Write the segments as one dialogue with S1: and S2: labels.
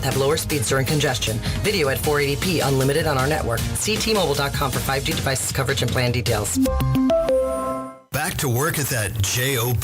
S1: have lower speeds during congestion. Video at 480p, unlimited on our network. See T-Mobile.com for 5G devices coverage and plan details.
S2: Back to work at that job?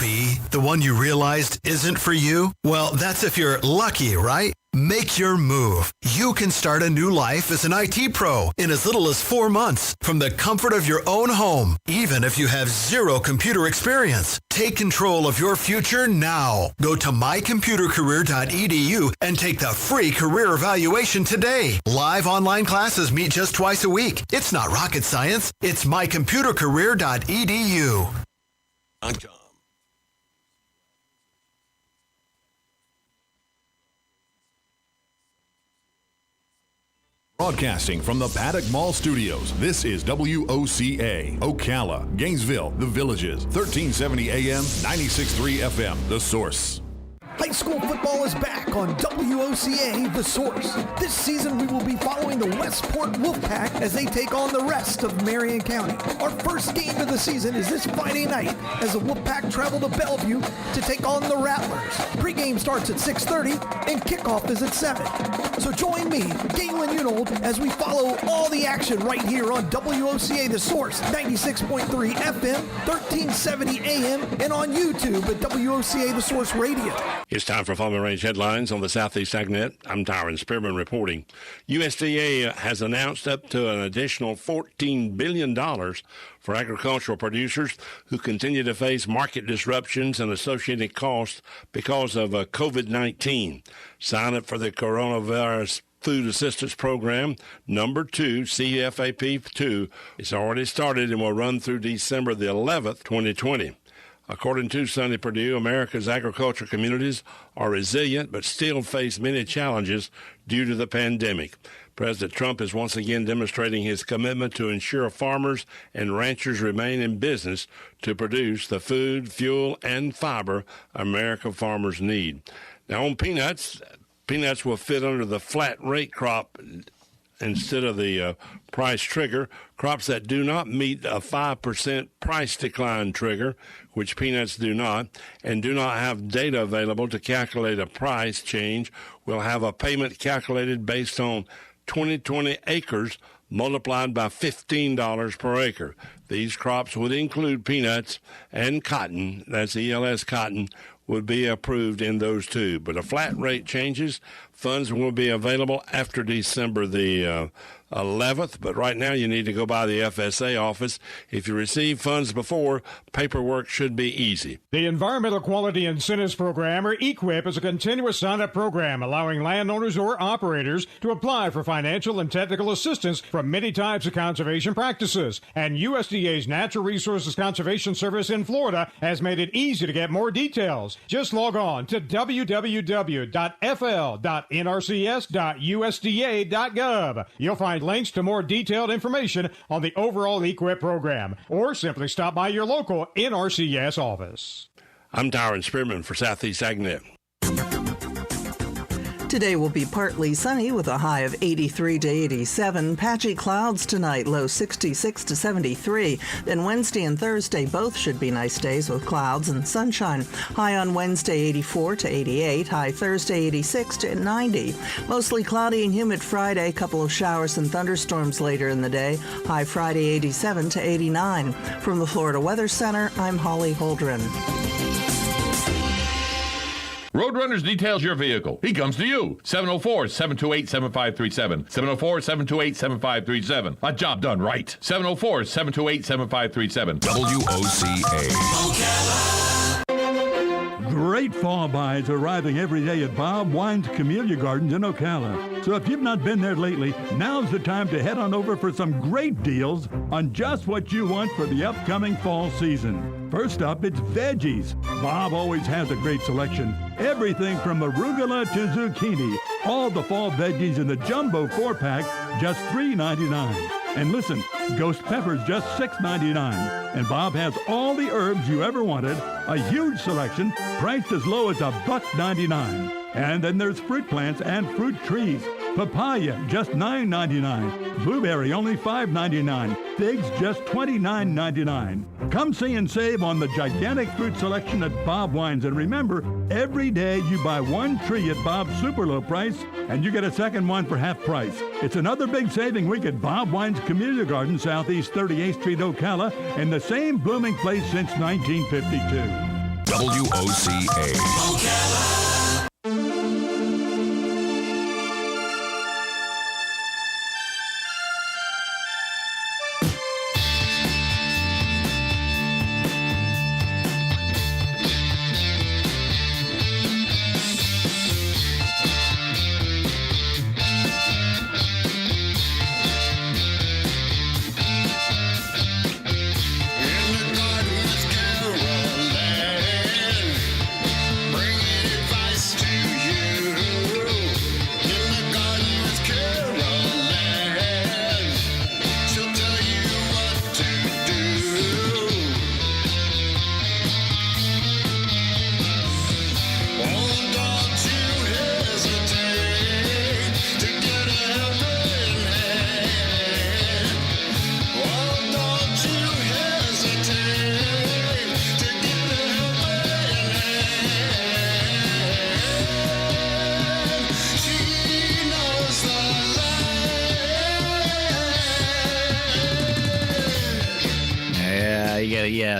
S2: The one you realized isn't for you? Well, that's if you're lucky, right? Make your move. You can start a new life as an IT pro in as little as 4 months from the comfort of your own home, even if you have zero computer experience. Take control of your future now. Go to mycomputercareer.edu and take the free career evaluation today. Live online classes meet just twice a week. It's not rocket science. It's mycomputercareer.edu.
S3: Broadcasting from the Paddock Mall Studios, this is WOCA, Ocala, Gainesville, The Villages, 1370 AM, 96.3 FM, The Source.
S4: High school football is back on WOCA The Source. This season we will be following the Westport Wolfpack as they take on the rest of Marion County. Our first game of the season is this Friday night as the Wolfpack travel to Bellevue to take on the Rattlers. Pre-game starts at 6:30 and kickoff is at 7. So join me, Galen Unold, as we follow all the action right here on WOCA The Source, 96.3 FM, 1370 AM, and on YouTube at WOCA The Source Radio.
S5: It's time for Farm and Range headlines on the Southeast AgNet. I'm Tyron Spearman reporting. USDA has announced up to an additional $14 billion for agricultural producers who continue to face market disruptions and associated costs because of COVID-19. Sign up for the coronavirus Food Assistance Program, number 2, CFAP2. It's already started and will run through December the 11th, 2020. According to Sonny Perdue, America's agriculture communities are resilient but still face many challenges due to the pandemic. President Trump is once again demonstrating his commitment to ensure farmers and ranchers remain in business to produce the food, fuel, and fiber American farmers need. Now, on peanuts will fit under the flat rate crop instead of the price trigger. Crops that do not meet a 5% price decline trigger, which peanuts do not, and do not have data available to calculate a price change, will have a payment calculated based on 2020 acres multiplied by $15 per acre. These crops would include peanuts and cotton, that's ELS cotton, would be approved in those two. But a flat rate changes. Funds will be available after December the 11th, but right now you need to go by the FSA office. If you receive funds before, paperwork should be easy.
S6: The Environmental Quality Incentives Program, or EQIP, is a continuous sign-up program allowing landowners or operators to apply for financial and technical assistance from many types of conservation practices. And USDA's Natural Resources Conservation Service in Florida has made it easy to get more details. Just log on to www.fl.nrcs.usda.gov. You'll find links to more detailed information on the overall EQIP program, or simply stop by your local NRCS office.
S5: I'm Tyron Spearman for Southeast AgNet.
S7: Today will be partly sunny with a high of 83 to 87. Patchy clouds tonight, low 66 to 73. Then Wednesday and Thursday both should be nice days with clouds and sunshine. High on Wednesday 84 to 88. High Thursday 86 to 90. Mostly cloudy and humid Friday. Couple of showers and thunderstorms later in the day. High Friday 87 to 89. From the Florida Weather Center, I'm Holly Holdren.
S8: Roadrunners details your vehicle. He comes to you. 704-728-7537. 704-728-7537. A job done right. 704-728-7537.
S3: WOCA.
S9: Great fall buys arriving every day at Bob Wine's Camellia Gardens in Ocala. So if you've not been there lately, now's the time to head on over for some great deals on just what you want for the upcoming fall season. First up, it's veggies. Bob always has a great selection. Everything from arugula to zucchini. All the fall veggies in the jumbo 4-pack, just $3.99. And listen, ghost pepper's just $6.99. And Bob has all the herbs you ever wanted, a huge selection, priced as low as $1.99. And then there's fruit plants and fruit trees. Papaya, just $9.99. Blueberry, only $5.99. Figs, just $29.99. Come see and save on the gigantic fruit selection at Bob Wines. And remember, every day you buy one tree at Bob's super low price, and you get a second one for half price. It's another big saving week at Bob Wines Camellia Garden, Southeast 38th Street, Ocala, in the same blooming place since 1952.
S3: WOCA.
S10: Ocala.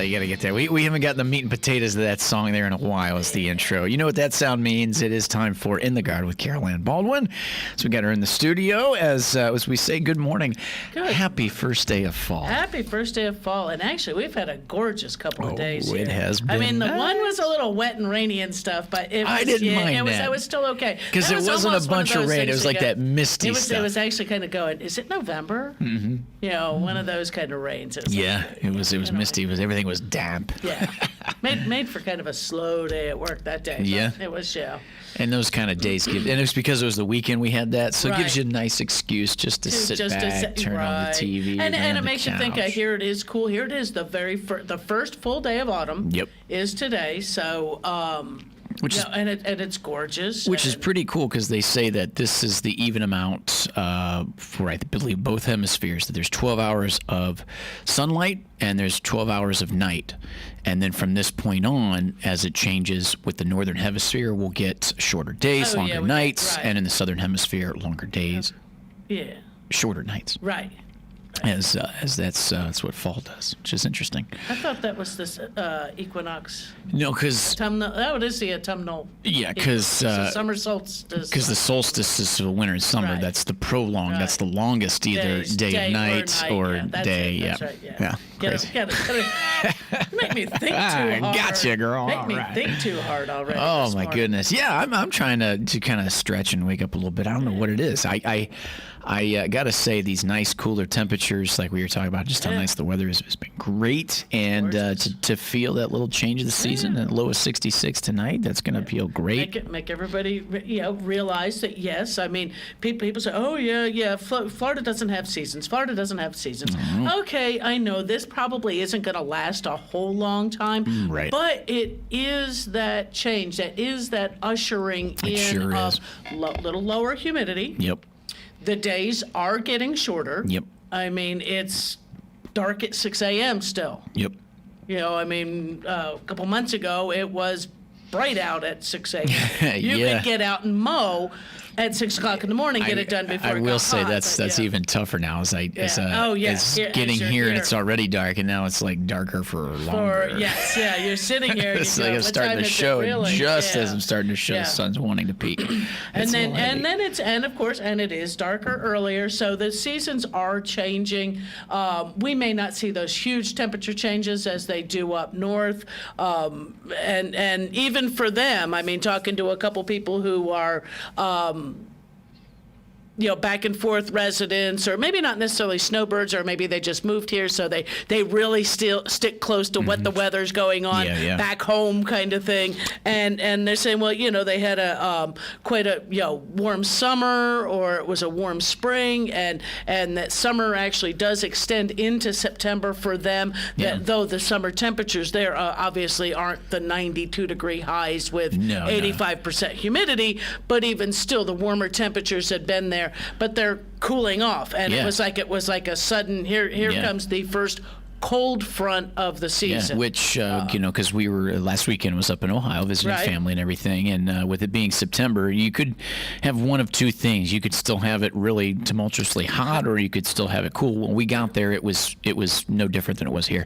S11: You gotta get there. We haven't gotten the meat and potatoes of that song there in a while as the intro. You know what that sound means? It is time for In the Garden with Carol Ann Baldwin. So we got her in the studio as we say good morning.
S12: Good.
S11: Happy first day of fall.
S12: Happy first day of fall. And actually, we've had a gorgeous couple of days here.
S11: It has been.
S12: I mean, the
S11: nice.
S12: one was a little wet and rainy and stuff, but it was,
S11: I didn't mind that.
S12: It was still okay.
S11: Because it wasn't a bunch of rain. It was like that misty stuff.
S12: It was actually kind of going, is it November?
S11: Mm-hmm.
S12: You know, one of those kind of rains.
S11: It was misty. Everything was damp.
S12: Yeah. made for kind of a slow day at work that day.
S11: Yeah.
S12: It was,
S11: And those kind of days and it was because it was the weekend we had that, so it gives
S12: Right.
S11: you a nice excuse just to sit back, turn on the TV,
S12: and
S11: on
S12: it
S11: the
S12: makes you think.
S11: couch.
S12: Here it is cool. Here it is, the first full day of autumn.
S11: Yep.
S12: Is today. So and it's gorgeous.
S11: Which is pretty cool because they say that this is the even amount for, I believe, both hemispheres, that there's 12 hours of sunlight and there's 12 hours of night. And then from this point on, as it changes with the northern hemisphere, we'll get shorter days, longer nights, and in the southern hemisphere, longer days, shorter nights.
S12: Right.
S11: As that's what fall does, which is interesting.
S12: I thought that was this equinox.
S11: No, because
S12: that is the autumnal.
S11: Yeah, because
S12: summer solstice.
S11: Because the solstice is the winter and summer.
S12: Right.
S11: That's the prolonged. Right. That's the longest either day of night or day.
S12: That's right.
S11: Yeah.
S12: Get it. Make me think too hard.
S11: Gotcha, girl.
S12: Make me think too hard already.
S11: Oh my goodness. Yeah, I'm trying to kind of stretch and wake up a little bit. I don't know what it is. I got to say, these nice cooler temperatures, like we were talking about, just how nice the weather has been great. And to feel that little change of the season, at low of 66 tonight, that's going to feel great.
S12: Make everybody realize that, yes, I mean, people say, oh, yeah, Florida doesn't have seasons. Florida doesn't have seasons. Mm-hmm. Okay, I know this probably isn't going to last a whole long time.
S11: Right.
S12: But it is that change. That is that ushering in of little lower humidity.
S11: Yep.
S12: The days are getting shorter.
S11: Yep.
S12: I mean, it's dark at 6 a.m. still.
S11: Yep.
S12: You know, I mean, a couple months ago, it was bright out at 6 a.m. You could get out and mow at 6 o'clock in the morning, get it done before it got hot.
S11: I will say that's even tougher now. As getting here and it's already dark, and now it's like darker for longer.
S12: You're sitting here.
S11: It's like I'm starting to show as I'm starting to show the sun's wanting to peak.
S12: And it is darker earlier, so the seasons are changing. We may not see those huge temperature changes as they do up north, and even for them, I mean, talking to a couple people who are back and forth residents, or maybe not necessarily snowbirds, or maybe they just moved here, so they really still stick close to what the weather's going on back home, kind of thing. And they're saying, well, they had a quite a warm summer, or it was a warm spring, and that summer actually does extend into September for them. That though the summer temperatures there obviously aren't the 92-degree highs with 85% humidity, but even still, the warmer temperatures had been there. But they're cooling off, and it was like a sudden here comes the first cold front of the season.
S11: Which, because we were last weekend was up in Ohio visiting family and everything, and with it being September, you could have one of two things. You could still have it really tumultuously hot, or you could still have it cool. When we got there, it was no different than it was here.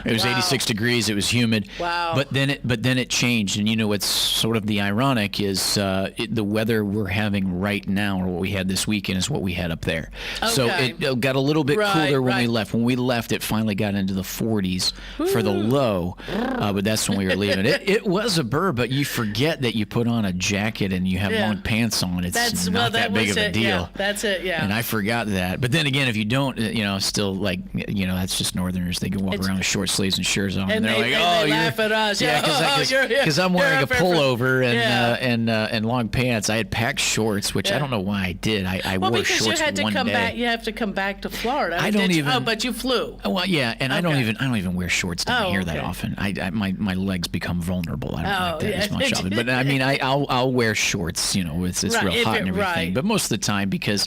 S11: It was 86 degrees. It was humid.
S12: Wow.
S11: But then it changed, and what's sort of the ironic is the weather we're having right now, or what we had this weekend, is what we had up there. Okay. So it got a little bit cooler when we left. When we left, it finally got into the 40s for the low, but that's when we were leaving. It was a burr, but you forget that you put on a jacket and you have long pants on. It's not that big of a deal.
S12: Yeah, that's it, yeah.
S11: And I forgot that. But then again, if you don't, still that's just Northerners. They can walk around with short sleeves and shirts on, and they're like,
S12: they laugh at us.
S11: Yeah, because I'm wearing a pullover and long pants. I had packed shorts, which I don't know why I did. I wore shorts
S12: because you had to
S11: come
S12: back. You have to come back to Florida.
S11: I don't even.
S12: Oh, but you flew.
S11: Well, yeah, and I don't even wear shorts down here that often. My legs become vulnerable. I don't like that as much of it. But I mean, I'll wear shorts. It's real hot and everything. But most of the time, because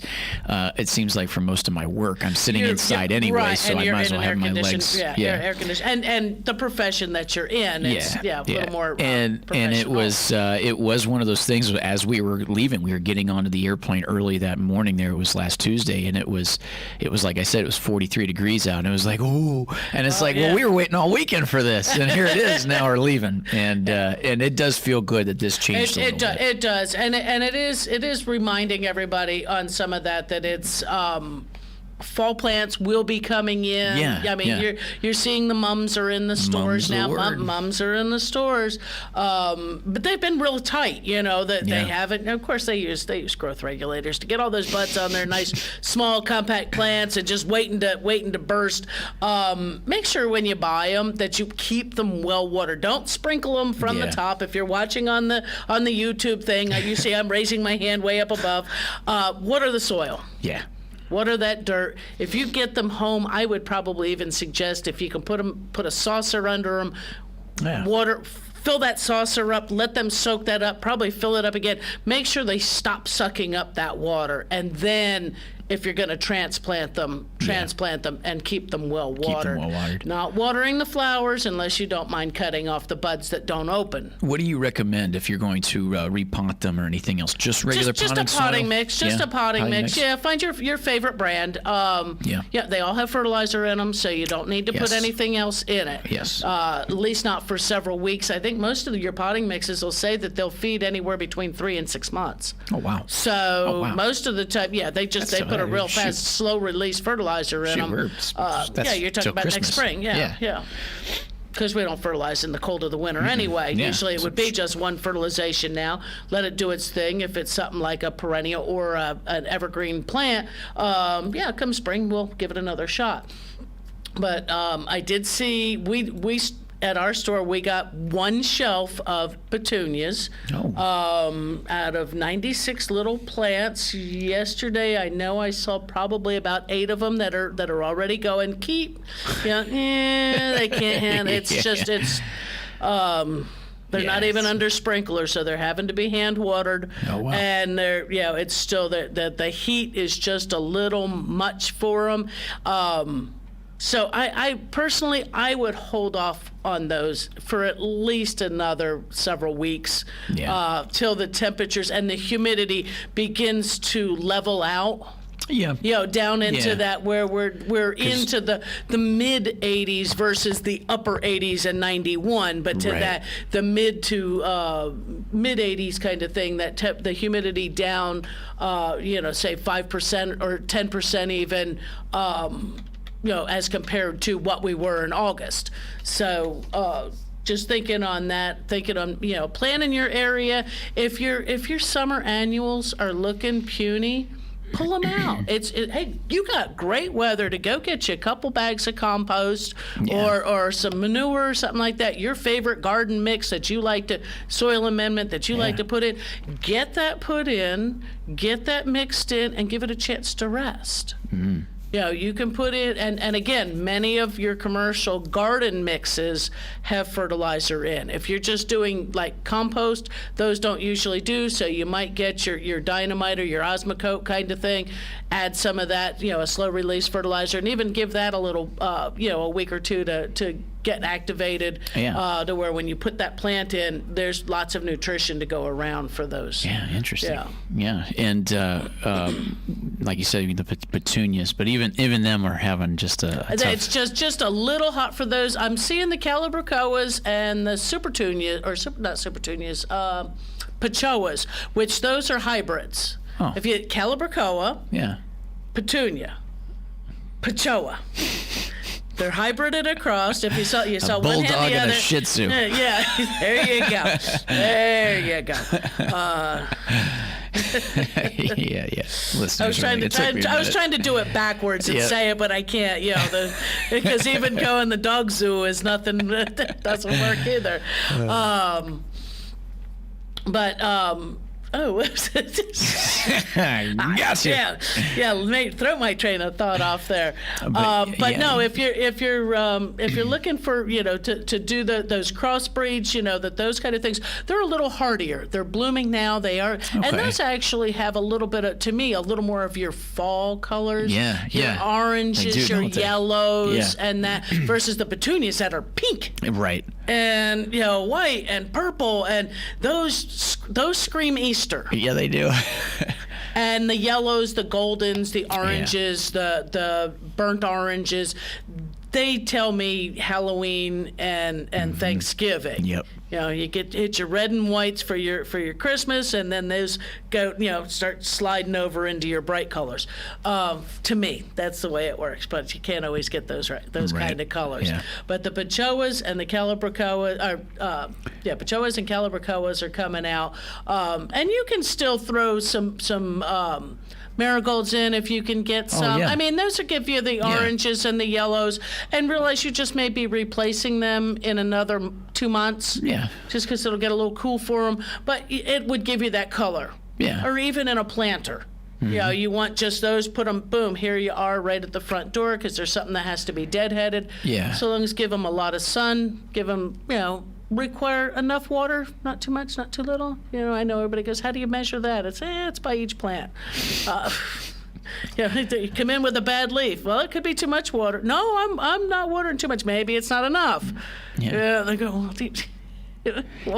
S11: it seems like for most of my work, I'm sitting inside anyway, so I might as well have my legs.
S12: Air conditioned, and the profession that you're in, it's a little more
S11: and it was one of those things. As we were leaving, we were getting onto the airplane early that morning. There, it was last Tuesday, and it was like I said, it was 43 degrees out, and it was like, ooh, and it's like, well, we were waiting all weekend for this, and here it is. Now we're leaving, and it does feel good that this changed a little bit.
S12: It does, and it is reminding everybody on some of that it's. Fall plants will be coming in. I mean, you're seeing the mums are in the stores now. Mums are in the stores, but they've been real tight. That they haven't. And of course, they use growth regulators to get all those buds on their nice small compact plants and just waiting to burst. Make sure when you buy them that you keep them well watered. Don't sprinkle them from the top. If you're watching on the YouTube thing, you see I'm raising my hand way up above. Water the soil.
S11: Yeah.
S12: Water that dirt. If you get them home, I would probably even suggest if you can put a saucer under them, water, fill that saucer up, let them soak that up, probably fill it up again. Make sure they stop sucking up that water, and then if you're going to transplant them and keep them well watered. Not watering the flowers unless you don't mind cutting off the buds that don't open.
S11: What do you recommend if you're going to repot them or anything else? Just regular potting soil?
S12: Just a potting mix. Yeah, find your favorite brand. They all have fertilizer in them, so you don't need to put anything else in it.
S11: Yes.
S12: At least not for several weeks. I think most of your potting mixes will say that they'll feed anywhere between 3 and 6 months.
S11: Oh, wow.
S12: So most of the time, they put a real fast, slow release fertilizer in them. You're talking about
S11: Christmas.
S12: Next spring. Yeah. Because we don't fertilize in the cold of the winter anyway. Usually it would be just one fertilization now. Let it do its thing. If it's something like a perennial or an evergreen plant, come spring, we'll give it another shot. But I did see, we at our store, we got one shelf of petunias out of 96 little plants. Yesterday, I know I saw probably about 8 of them that are already going. They can't handle it. They're not even under sprinkler, so they're having to be hand watered.
S11: Oh, wow.
S12: And it's still the heat is just a little much for them. So I personally, I would hold off on those for at least another several weeks till the temperatures and the humidity begins to level out. Down into that where we're into the mid 80s versus the upper 80s and 91, but to that the mid to mid 80s kind of thing, that the humidity down, say 5% or 10% even. As compared to what we were in August. So just thinking on planning your area. If your summer annuals are looking puny, pull them out. Hey, you got great weather to go get you a couple bags of compost or some manure or something like that. Your favorite garden mix that you like to, soil amendment that you like to put in. Get that put in, get that mixed in, and give it a chance to rest. Mm-hmm. You can put it, and again, many of your commercial garden mixes have fertilizer in. If you're just doing like compost, those don't usually do, so you might get your dynamite or your Osmocote kind of thing, add some of that, a slow release fertilizer, and even give that a little, a week or two to get activated to where when you put that plant in, there's lots of nutrition to go around for those.
S11: Yeah, interesting. Yeah. And like you said, the petunias, but even them are having just a tough...
S12: It's just a little hot for those. I'm seeing the Calibrachoas and the not Supertunias, Pachoas, which those are hybrids.
S11: Oh.
S12: If you Calibrachoa, Petunia, Pachoa. They're hybrided across. If you saw one hand,
S11: bulldog
S12: the other.
S11: and a Shih Tzu.
S12: Yeah, there you go. There you go.
S11: yeah.
S12: I was trying to do it backwards and say it, but I can't. Because even going the dog zoo is nothing. That doesn't work either. Oh,
S11: gotcha.
S12: Throw my train of thought off there. No, if you're looking for to do those crossbreeds, those kind of things, they're a little hardier. They're blooming now. They are, and those actually have a little bit of, to me, a little more of your fall colors. Your oranges, your yellows, and that versus the petunias that are pink.
S11: Right.
S12: And white and purple, and those scream Easter.
S11: Yeah, they do.
S12: And the yellows, the goldens, the oranges, the burnt oranges, they tell me Halloween and Thanksgiving.
S11: Yep.
S12: You hit your red and whites for your Christmas, and then those go start sliding over into your bright colors. To me, that's the way it works. But you can't always get those kind of colors. Yeah. But the Pachoas and the Calibrachoas Pachoas and Calibrachoas are coming out, and you can still throw some marigolds in if you can get some. I mean, those will give you the oranges and the yellows, and realize you just may be replacing them in another 2 months.
S11: Yeah.
S12: Just because it'll get a little cool for them, but it would give you that color.
S11: Yeah.
S12: Or even in a planter. Mm-hmm. You want just those, put them, boom, here you are right at the front door, because there's something that has to be deadheaded.
S11: Yeah.
S12: So long as give them a lot of sun, give them, require enough water, not too much, not too little. I know everybody goes, how do you measure that? It's by each plant. You come in with a bad leaf. Well, it could be too much water. No, I'm not watering too much. Maybe it's not enough. Yeah, they go, we'll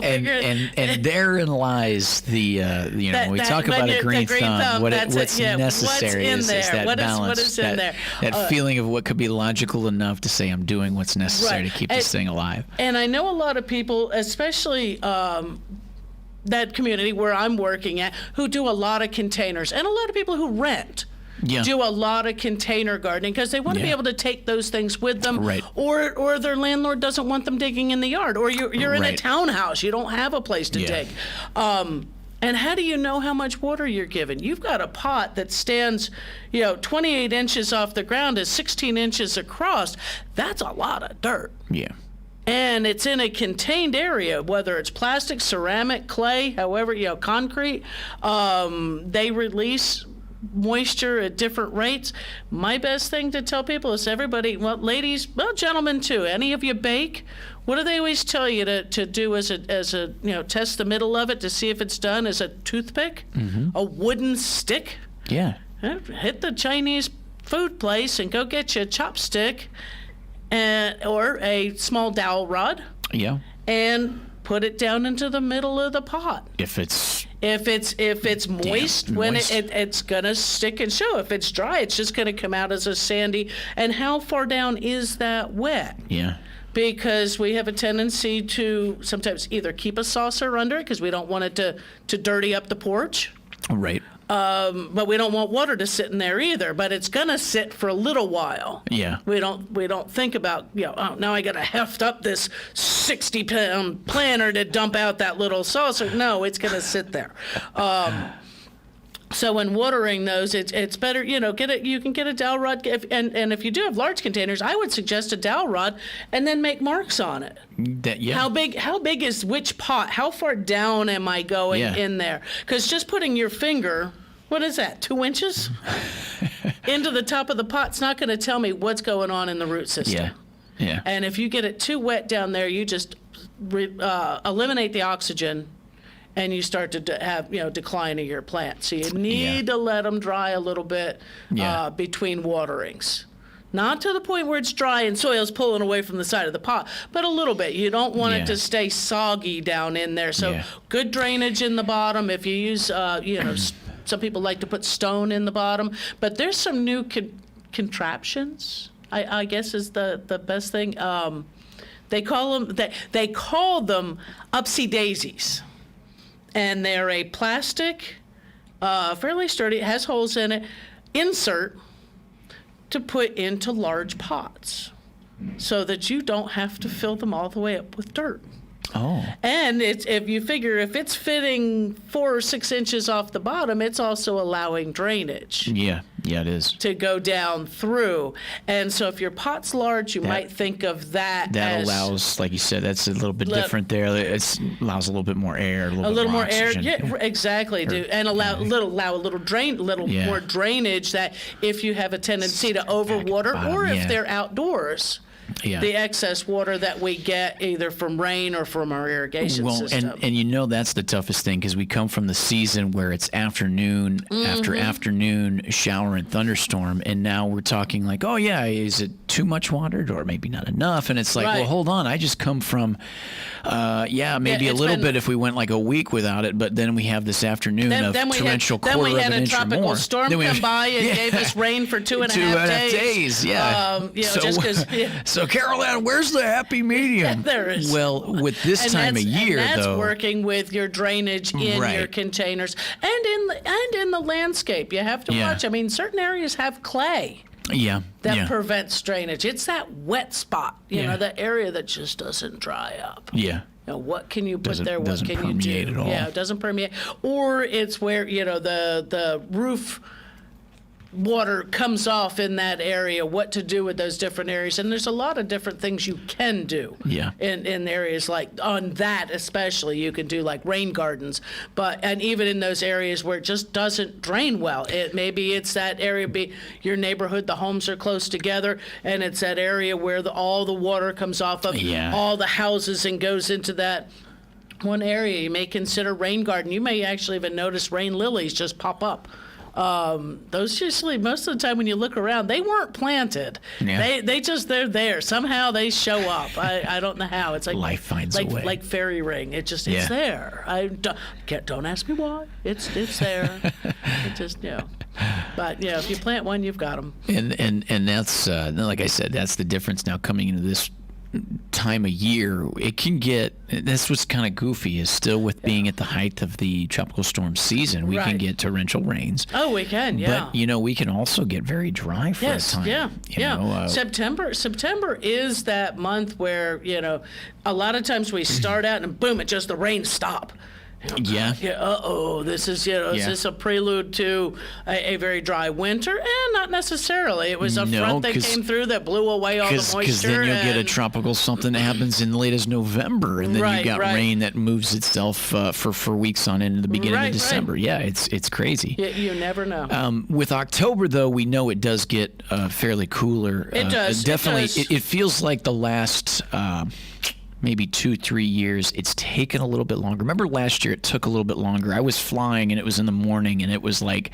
S12: figure it.
S11: And therein lies the when we talk about a green thumb, what's necessary is that balance,
S12: what is in there.
S11: that feeling of what could be logical enough to say I'm doing what's necessary to keep this thing alive.
S12: And I know a lot of people, especially that community where I'm working at, who do a lot of containers, and a lot of people who rent. Do a lot of container gardening because they want to be able to take those things with them, or their landlord doesn't want them digging in the yard, or you're in a townhouse, you don't have a place to dig. And how do you know how much water you're giving? You've got a pot that stands, 28 inches off the ground, is 16 inches across. That's a lot of dirt.
S11: Yeah.
S12: And it's in a contained area, whether it's plastic, ceramic, clay, however, concrete. They release moisture at different rates. My best thing to tell people is everybody, ladies, gentlemen too, any of you bake, what do they always tell you to do as a test the middle of it to see if it's done, as a toothpick, a wooden stick?
S11: Yeah.
S12: Hit the Chinese food place and go get you a chopstick or a small dowel rod.
S11: Yeah.
S12: And put it down into the middle of the pot. If it's moist, it's gonna stick and show. If it's dry, it's just gonna come out as a sandy. And how far down is that wet?
S11: Yeah.
S12: Because we have a tendency to sometimes either keep a saucer under it because we don't want it to dirty up the porch.
S11: Right.
S12: But we don't want water to sit in there either. But it's gonna sit for a little while.
S11: Yeah.
S12: We don't think about now I gotta heft up this 60-pound planter to dump out that little saucer. No, it's gonna sit there. So when watering those, it's better, you can get a dowel rod, and if you do have large containers, I would suggest a dowel rod, and then make marks on it. How big is which pot? How far down am I going in there? Because just putting your finger, what is that, 2 inches into the top of the pot's not going to tell me what's going on in the root system.
S11: Yeah.
S12: And if you get it too wet down there, you just eliminate the oxygen. And you start to have, decline of your plant. So you need to let them dry a little bit between waterings. Not to the point where it's dry and soil's pulling away from the side of the pot, but a little bit. You don't want it to stay soggy down in there. So good drainage in the bottom. If you use, some people like to put stone in the bottom. But there's some new contraptions, I guess is the best thing. They call them upsy daisies. And they're a plastic, fairly sturdy, it has holes in it, insert to put into large pots so that you don't have to fill them all the way up with dirt.
S11: Oh.
S12: And if you figure if it's fitting 4 or 6 inches off the bottom, it's also allowing drainage.
S11: Yeah, it is.
S12: To go down through. And so if your pot's large, you might think of that
S11: That
S12: as
S11: allows, like you said, that's a little bit different there. It allows a little bit more air, a little
S12: more
S11: oxygen.
S12: air. Yeah, exactly. And allow a little more drainage. That if you have a tendency to overwater, or if they're outdoors. Yeah. The excess water that we get either from rain or from our irrigation system.
S11: And that's the toughest thing because we come from the season where it's afternoon after afternoon shower and thunderstorm, and now we're talking like, oh yeah, is it too much watered or maybe not enough? And it's like, well, hold on, I just come from, maybe a little bit if we went like a week without it, but then we have this afternoon of torrential quarter of an inch or more.
S12: Then we had a tropical storm come by and gave us rain for 2.5 days.
S11: Yeah.
S12: Just because.
S11: So, Carolyn, where's the happy medium?
S12: There is.
S11: Well, with this time of year,
S12: that's
S11: though,
S12: working with your drainage in your containers and in the landscape. You have to watch. I mean, certain areas have clay. That prevents drainage. It's that wet spot, the area that just doesn't dry up.
S11: Yeah.
S12: What can you put there? What can you do?
S11: At all.
S12: Yeah, it doesn't permeate. Or it's where the roof water comes off in that area, what to do with those different areas. And there's a lot of different things you can do in areas like on that especially. You can do like rain gardens, and even in those areas where it just doesn't drain well. Maybe it's that area, your neighborhood, the homes are close together, and it's that area where all the water comes off of all the houses and goes into that one area. You may consider rain garden. You may actually even notice rain lilies just pop up. Those usually, most of the time when you look around, they weren't planted. Yeah. They're there. Somehow they show up. I don't know how. It's like
S11: life finds a way.
S12: Like fairy ring. It's there. Don't ask me why. It's there. It just, But, if you plant one, you've got them.
S11: And that's, like I said, that's the difference now coming into this time of year. It can get, that's what's kind of goofy, is still with being at the height of the tropical storm season, we can get torrential rains.
S12: Oh, we can,
S11: But, we can also get very dry for a time.
S12: September is that month where, a lot of times we start out and boom, the rains stop. This is, is this a prelude to a very dry winter? Not necessarily. It was a front that came through that blew away all the moisture.
S11: Because then you'll get a tropical something that happens in late as November, and then you got rain that moves itself for weeks on into the beginning of December. Right. Yeah, it's crazy.
S12: You never know.
S11: With October, though, we know it does get fairly cooler.
S12: It does.
S11: Definitely.
S12: It does.
S11: It feels like the last... maybe 2-3 years, it's taken a little bit longer. Remember last year, it took a little bit longer. I was flying, and it was in the morning, and it was like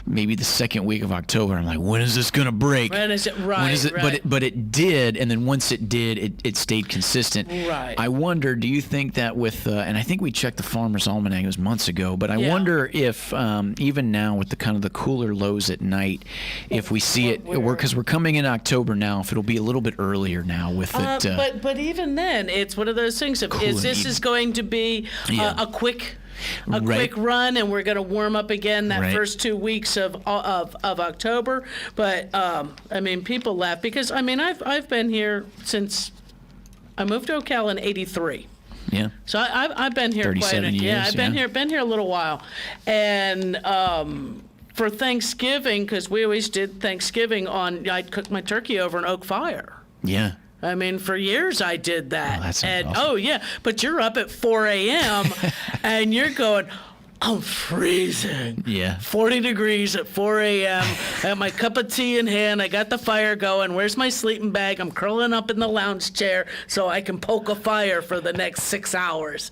S11: maybe the second week of October. I'm like, when is this going to break?
S12: When is it? Right.
S11: But it did, and then once it did, it stayed consistent.
S12: Right.
S11: I wonder, do you think that with, and I think we checked the Farmer's Almanac, it was months ago, but I wonder if even now with the kind of the cooler lows at night, if we see it, because we're coming in October now, if it'll be a little bit earlier now with it.
S12: But even then, it's one of those things. If this is going to be a quick run, and we're going to warm up again that first 2 weeks of October. But people laugh because I've been here since I moved to Ocala in '83.
S11: Yeah.
S12: So I've been here
S11: 37 years.
S12: Yeah, I've been here a little while, and for Thanksgiving, because we always did Thanksgiving I'd cook my turkey over an oak fire.
S11: Yeah.
S12: I mean, for years I did that.
S11: Oh, that sounds
S12: and
S11: awesome.
S12: oh yeah, but you're up at 4 a.m. and you're going, I'm freezing.
S11: Yeah.
S12: 40 degrees at 4 a.m. I have my cup of tea in hand. I got the fire going. Where's my sleeping bag? I'm curling up in the lounge chair so I can poke a fire for the next 6 hours.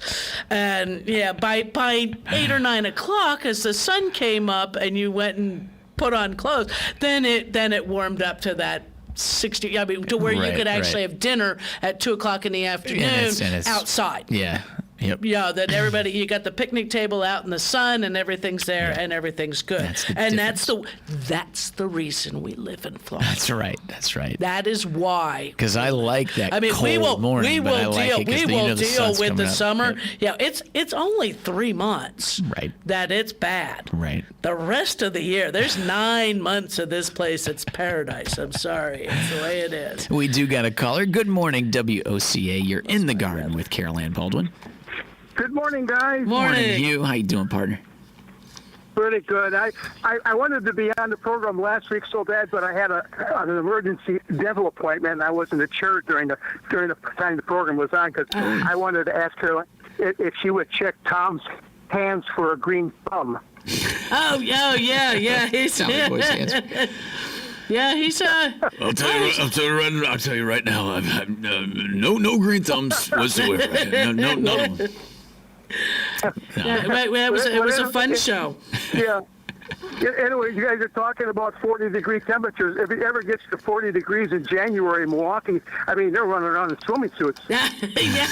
S12: And yeah, by 8 or 9 o'clock, as the sun came up and you went and put on clothes, then it warmed up to that 60. I mean, to where you could actually have dinner at 2 o'clock in the afternoon outside.
S11: Yeah. Yep.
S12: Yeah, that everybody, you got the picnic table out in the sun and everything's there and everything's good. That's the reason we live in Florida.
S11: That's right. That's right.
S12: That is why.
S11: Because I like that
S12: cold
S11: morning.
S12: We will deal with the summer.
S11: Yep.
S12: Yeah, it's only 3 months that it's bad.
S11: Right.
S12: The rest of the year, there's 9 months of this place. It's paradise. I'm sorry. It's the way it is.
S11: We do got a caller. Good morning, WOCA. You're in the garden with Carol Ann Baldwin.
S10: Good morning, guys.
S11: Morning, Hugh. How you doing, partner?
S10: Pretty good. I wanted to be on the program last week so bad, but I had an emergency dental appointment, and I wasn't at church during the time the program was on because I wanted to ask her if she would check Tom's hands for a green thumb.
S12: Oh, yeah. He's Yeah, he's
S13: I'll tell you right now. I've no green thumbs whatsoever. No.
S12: It was a fun show.
S10: Yeah. Anyway, you guys are talking about 40-degree temperatures. If it ever gets to 40 degrees in January in Milwaukee, I mean, they're running around in swimming suits.
S12: Yeah,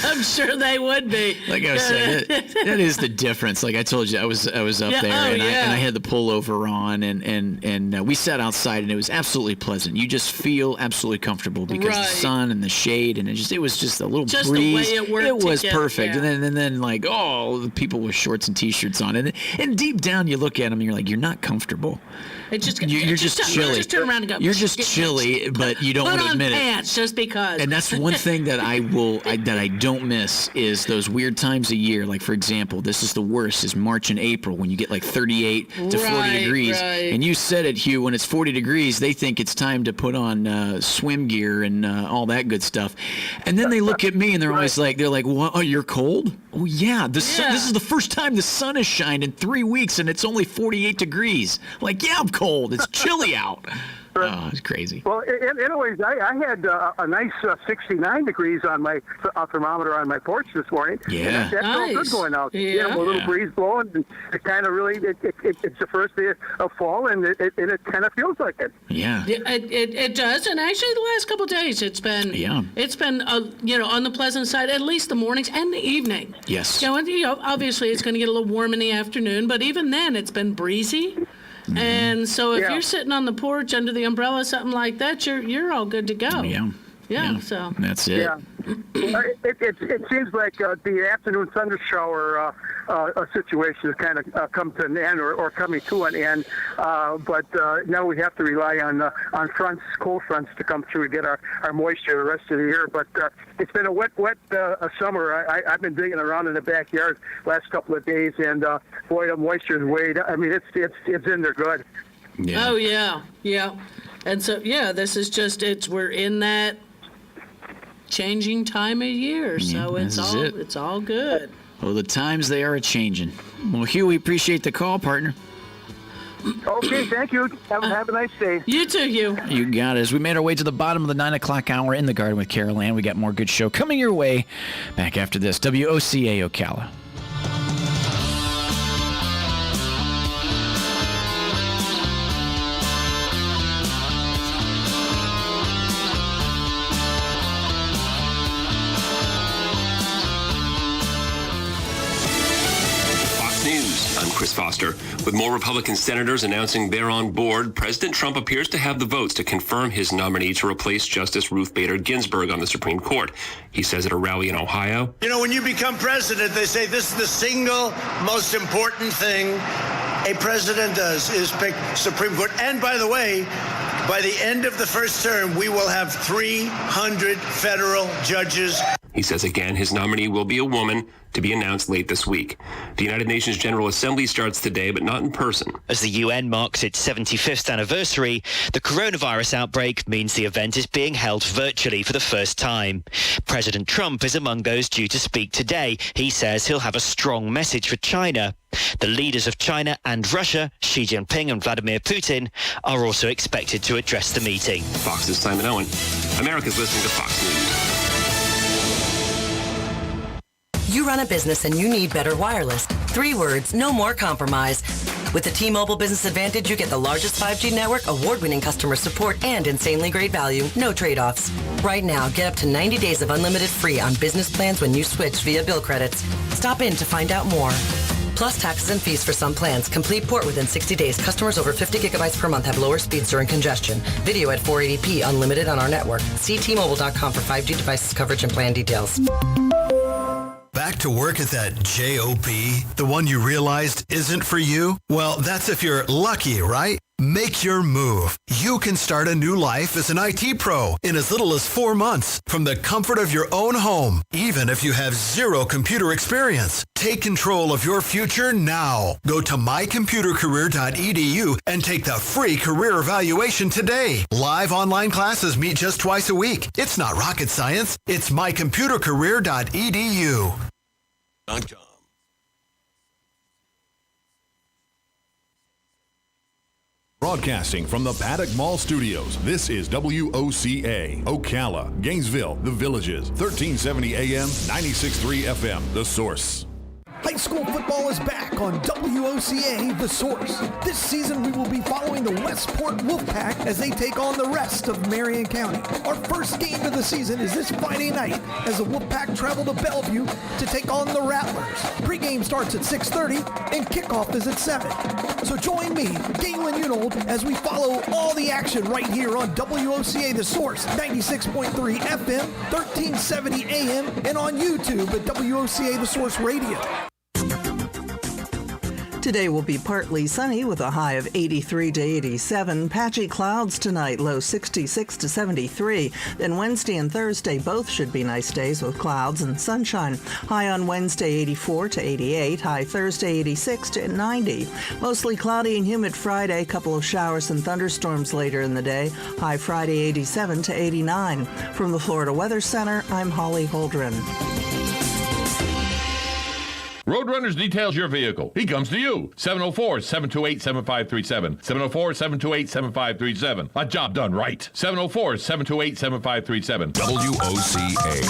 S12: I'm sure they would be.
S11: Like I said, that is the difference. Like I told you, I was up there, and I had the pullover on, and we sat outside, and it was absolutely pleasant. You just feel absolutely comfortable because the sun and the shade, and it was just a little
S12: just
S11: breeze.
S12: The way it worked
S11: it was
S12: together,
S11: perfect.
S12: Yeah.
S11: And then like, the people with shorts and T-shirts on, and deep down you look at them, and you're like, you're not comfortable.
S12: You're just
S11: chilly.
S12: Just turn around and go.
S11: You're just chilly, but you don't want to admit it.
S12: Put on pants just because.
S11: And that's one thing that I don't miss is those weird times a year. Like for example, this is the worst: is March and April when you get like 38 to 40 degrees.
S12: Right.
S11: And you said it, Hugh. When it's 40 degrees, they think it's time to put on swim gear and all that good stuff. And then they look at me and they're always like, "What? Oh, you're cold? Oh yeah. Sun, this is the first time the sun has shined in 3 weeks, and it's only 48 degrees. Like, yeah, I'm cold. It's chilly out." Oh, it's crazy.
S10: Well, anyways, I had a nice 69 degrees on my thermometer on my porch this morning.
S11: Yeah.
S10: That's all good going out.
S12: Yeah.
S10: You know, a little breeze blowing, and it kind of really, it's the first day of fall, and it kind of feels like it.
S11: Yeah.
S12: It does, and actually the last couple of days it's been on the pleasant side, at least the mornings and the evening.
S11: Yes.
S12: Obviously it's going to get a little warm in the afternoon, but even then it's been breezy. Mm-hmm. And so if you're sitting on the porch under the umbrella, something like that, you're all good to go.
S11: Yeah.
S12: So
S11: that's it.
S10: Yeah. It seems like the afternoon thunder shower situation has kind of come to an end or coming to an end. But now we have to rely on cold fronts to come through to get our moisture the rest of the year. But it's been a wet summer. I've been digging around in the backyard last couple of days, and boy, the moisture is way down. I mean, it's in there good.
S11: Yeah.
S12: Oh yeah. And so this is just we're in that changing time of year, so it's all good.
S11: Well, the times they are a-changing. Well, Hugh, we appreciate the call, partner.
S10: Okay, thank you. Have a nice day.
S12: You too, Hugh.
S11: You got it. As we made our way to the bottom of the 9 o'clock hour in the garden with Carol Ann, we got more good show coming your way. Back after this, WOCA Ocala.
S14: I'm Chris Foster. With more Republican senators announcing they're on board, President Trump appears to have the votes to confirm his nominee to replace Justice Ruth Bader Ginsburg on the Supreme Court. He says at a rally in Ohio.
S15: You know, when you become president, they say this is the single most important thing a president does is pick Supreme Court. And by the way, by the end of the first term, we will have 300 federal judges.
S14: He says again his nominee will be a woman, to be announced late this week. The United Nations General Assembly starts today, but not in person.
S16: As the UN marks its 75th anniversary, the coronavirus outbreak means the event is being held virtually for the first time. President Trump is among those due to speak today. He says he'll have a strong message for China. The leaders of China and Russia, Xi Jinping and Vladimir Putin, are also expected to address the meeting.
S14: Fox's Simon Owen. America's listening to Fox News.
S1: You run a business and you need better wireless. 3 words, no more compromise. With the T-Mobile Business Advantage, you get the largest 5G network, award-winning customer support, and insanely great value. No trade-offs. Right now, get up to 90 days of unlimited free on business plans when you switch via bill credits. Stop in to find out more. Plus taxes and fees for some plans. Complete port within 60 days. Customers over 50 gigabytes per month have lower speeds during congestion. Video at 480p, unlimited on our network. See T-Mobile.com for 5G devices coverage and plan details.
S2: Back to work at that job, the one you realized isn't for you? Well, that's if you're lucky, right? Make your move. You can start a new life as an IT pro in as little as 4 months from the comfort of your own home, even if you have 0 computer experience. Take control of your future now. Go to mycomputercareer.edu and take the free career evaluation today. Live online classes meet just twice a week. It's not rocket science. It's mycomputercareer.edu.
S3: Broadcasting from the Paddock Mall Studios, this is WOCA, Ocala, Gainesville, The Villages, 1370 AM, 96.3 FM, The Source.
S4: High school football is back on WOCA, The Source. This season, we will be following the Westport Wolfpack as they take on the rest of Marion County. Our first game of the season is this Friday night as the Wolfpack travel to Bellevue to take on the Rattlers. Pre-game starts at 6:30 and kickoff is at 7. So join me, Galen Unold, as we follow all the action right here on WOCA, The Source, 96.3 FM, 1370 AM, and on YouTube at WOCA, The Source Radio.
S7: Today will be partly sunny with a high of 83 to 87. Patchy clouds tonight, low 66 to 73. Then Wednesday and Thursday both should be nice days with clouds and sunshine. High on Wednesday 84 to 88. High Thursday 86 to 90. Mostly cloudy and humid Friday. Couple of showers and thunderstorms later in the day. High Friday 87 to 89. From the Florida Weather Center, I'm Holly Holdren.
S8: Roadrunners details your vehicle. He comes to you. 704-728-7537. 704-728-7537. A job done right. 704-728-7537.
S3: WOCA.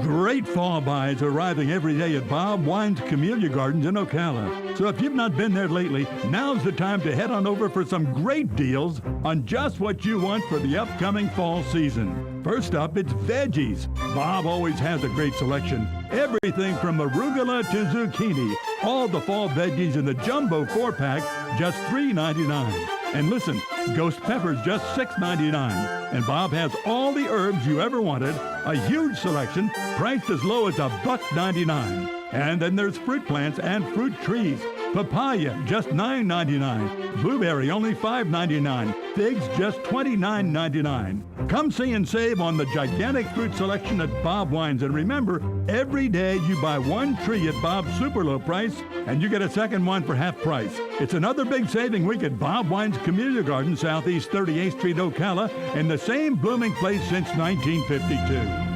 S9: Great fall buys arriving every day at Bob Wine's Camellia Gardens in Ocala. So if you've not been there lately, now's the time to head on over for some great deals on just what you want for the upcoming fall season. First up, it's veggies. Bob always has a great selection. Everything from arugula to zucchini. All the fall veggies in the jumbo 4-pack, just $3.99. And listen, ghost peppers just $6.99. And Bob has all the herbs you ever wanted, a huge selection, priced as low as $1.99. And then there's fruit plants and fruit trees. Papaya, just $9.99. Blueberry, only $5.99. Figs, just $29.99. Come see and save on the gigantic fruit selection at Bob Wines. And remember, every day you buy one tree at Bob's super low price, and you get a second one for half price. It's another big saving week at Bob Wines Camellia Garden, Southeast 38th Street, Ocala, in the same blooming place since 1952.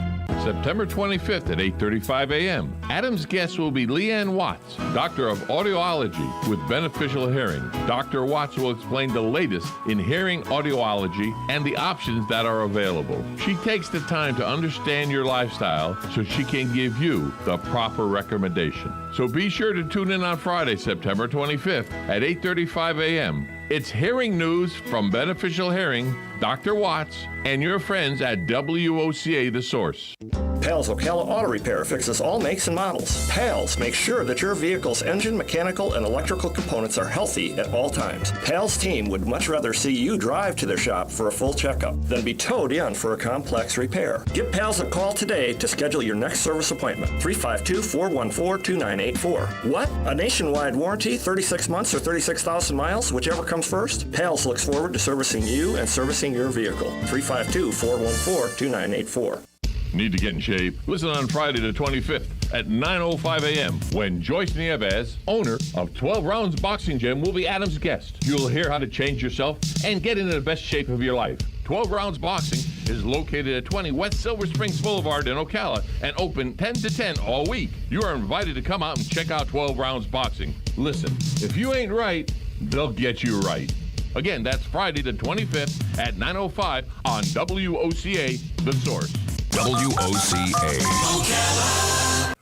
S8: September 25th at 8:35 a.m. Adam's guest will be Leanne Watts, Doctor of Audiology with Beneficial Hearing. Dr. Watts will explain the latest in hearing audiology and the options that are available. She takes the time to understand your lifestyle so she can give you the proper recommendation. So be sure to tune in on Friday, September 25th at 8:35 a.m. It's hearing news from Beneficial Hearing, Dr. Watts, and your friends at WOCA The Source.
S17: Pals Ocala Auto Repair fixes all makes and models. Pals makes sure that your vehicle's engine, mechanical, and electrical components are healthy at all times. Pals team would much rather see you drive to their shop for a full checkup than be towed in for a complex repair. Give Pals a call today to schedule your next service appointment. 352-414-2984. What? A nationwide warranty, 36 months or 36,000 miles, whichever comes first? Pals looks forward to servicing you and servicing your vehicle. 352-414-2984.
S8: Need to get in shape? Listen on Friday the 25th at 9:05 a.m. when Joyce Nieves, owner of 12 Rounds Boxing Gym, will be Adam's guest. You'll hear how to change yourself and get into the best shape of your life. 12 Rounds Boxing is located at 20 West Silver Springs Boulevard in Ocala and open 10 to 10 all week. You are invited to come out and check out 12 Rounds Boxing. Listen, if you ain't right, they'll get you right. Again, that's Friday the 25th at 9:05 on WOCA, The Source.
S3: WOCA.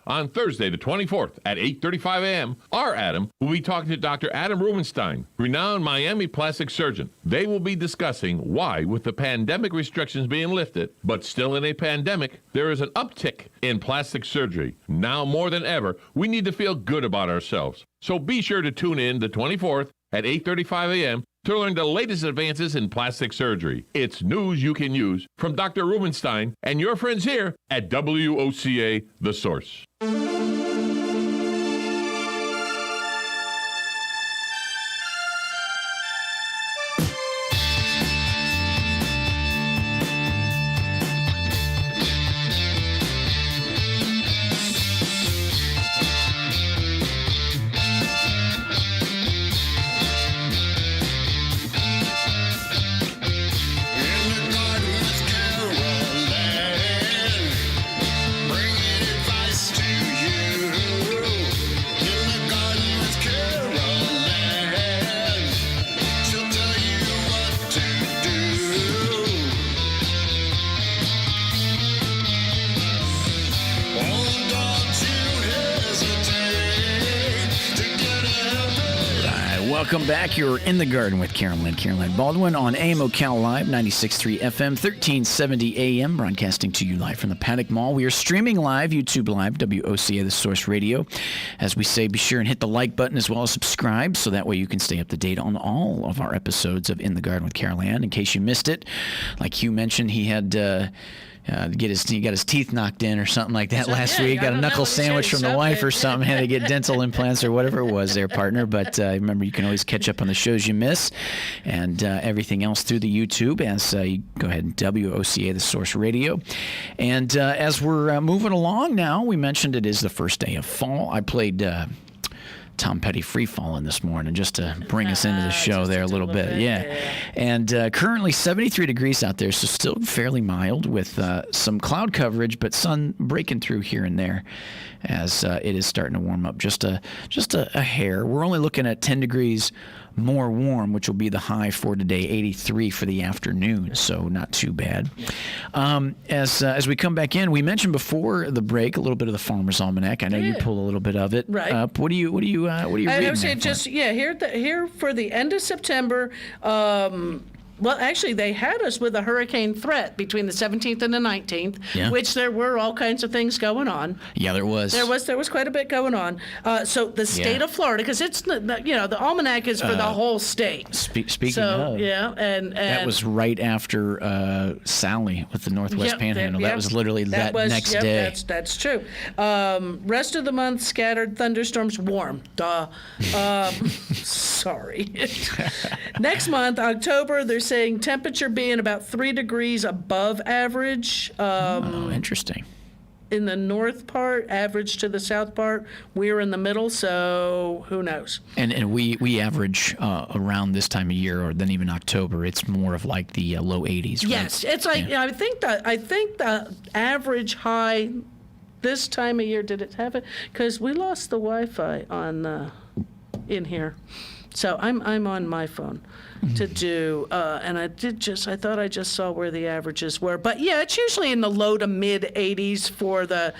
S8: On Thursday, the 24th at 8:35 a.m., our Adam will be talking to Dr. Adam Rubenstein, renowned Miami plastic surgeon. They will be discussing why, with the pandemic restrictions being lifted, but still in a pandemic, there is an uptick in plastic surgery. Now more than ever, we need to feel good about ourselves. So be sure to tune in the 24th at 8:35 a.m. to learn the latest advances in plastic surgery. It's news you can use from Dr. Rubenstein and your friends here at WOCA, The Source.
S11: Welcome back. You're in the garden with Caroline Baldwin on AM Ocala Live, 96.3 FM, 1370 AM, broadcasting to you live from the Paddock Mall. We are streaming live, YouTube Live, WOCA, The Source Radio. As we say, be sure and hit the like button as well as subscribe, so that way you can stay up to date on all of our episodes of In the Garden with Caroline. In case you missed it, like Hugh mentioned, he had... he got his teeth knocked in or something like that last week. Got a knuckle sandwich from the wife or something. Had to get dental implants or whatever it was there, partner. But remember, you can always catch up on the shows you miss and everything else through the YouTube as you go ahead and WOCA, The Source Radio. And as we're moving along now, we mentioned it is the first day of fall. I played... Tom Petty Free Fallin' this morning just to bring us into the show there a little bit. Yeah. And currently 73 degrees out there, so still fairly mild with some cloud coverage, but sun breaking through here and there as it is starting to warm up just a hair. We're only looking at 10 degrees more warm, which will be the high for today, 83 for the afternoon, so not too bad. As we come back in, we mentioned before the break a little bit of the Farmer's Almanac. I know you pull a little bit of it up. What do you reading?
S12: I would say here for the end of September. Well, actually, they had us with a hurricane threat between the 17th and the 19th, which there were all kinds of things going on.
S11: Yeah, there was.
S12: There was quite a bit going on. So the state of Florida, because it's the almanac is for the whole state.
S11: Speaking of,
S12: and
S11: that was right after Sally with the Northwest Panhandle. That was literally that next day.
S12: That's true. Rest of the month, scattered thunderstorms, warm. Duh. Sorry. Next month, October, there's saying temperature being about 3 degrees above average.
S11: Interesting.
S12: In the north part, average to the south part. We're in the middle, so who knows?
S11: And we average around this time of year, or then even October. It's more of like the low 80s. Right?
S12: Yes, it's like I think the average high this time of year. Did it have it? Because we lost the Wi-Fi on in here. So I'm on my phone to do, and I thought I just saw where the averages were. But yeah, it's usually in the low to mid 80s for the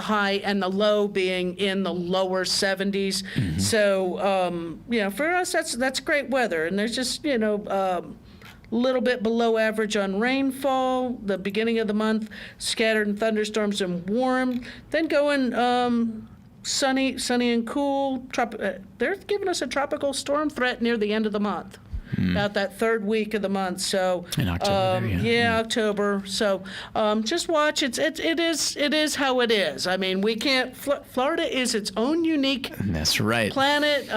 S12: high, and the low being in the lower 70s. Mm-hmm. So for us that's great weather, and there's just little bit below average on rainfall. The beginning of the month, scattered and thunderstorms and warm. Then going. Sunny and cool. They're giving us a tropical storm threat near the end of the month. about that third week of the month. So
S11: in October,
S12: October. So just watch. It is how it is. I mean, we can't. Florida is its own unique.
S11: That's right.
S12: Planet.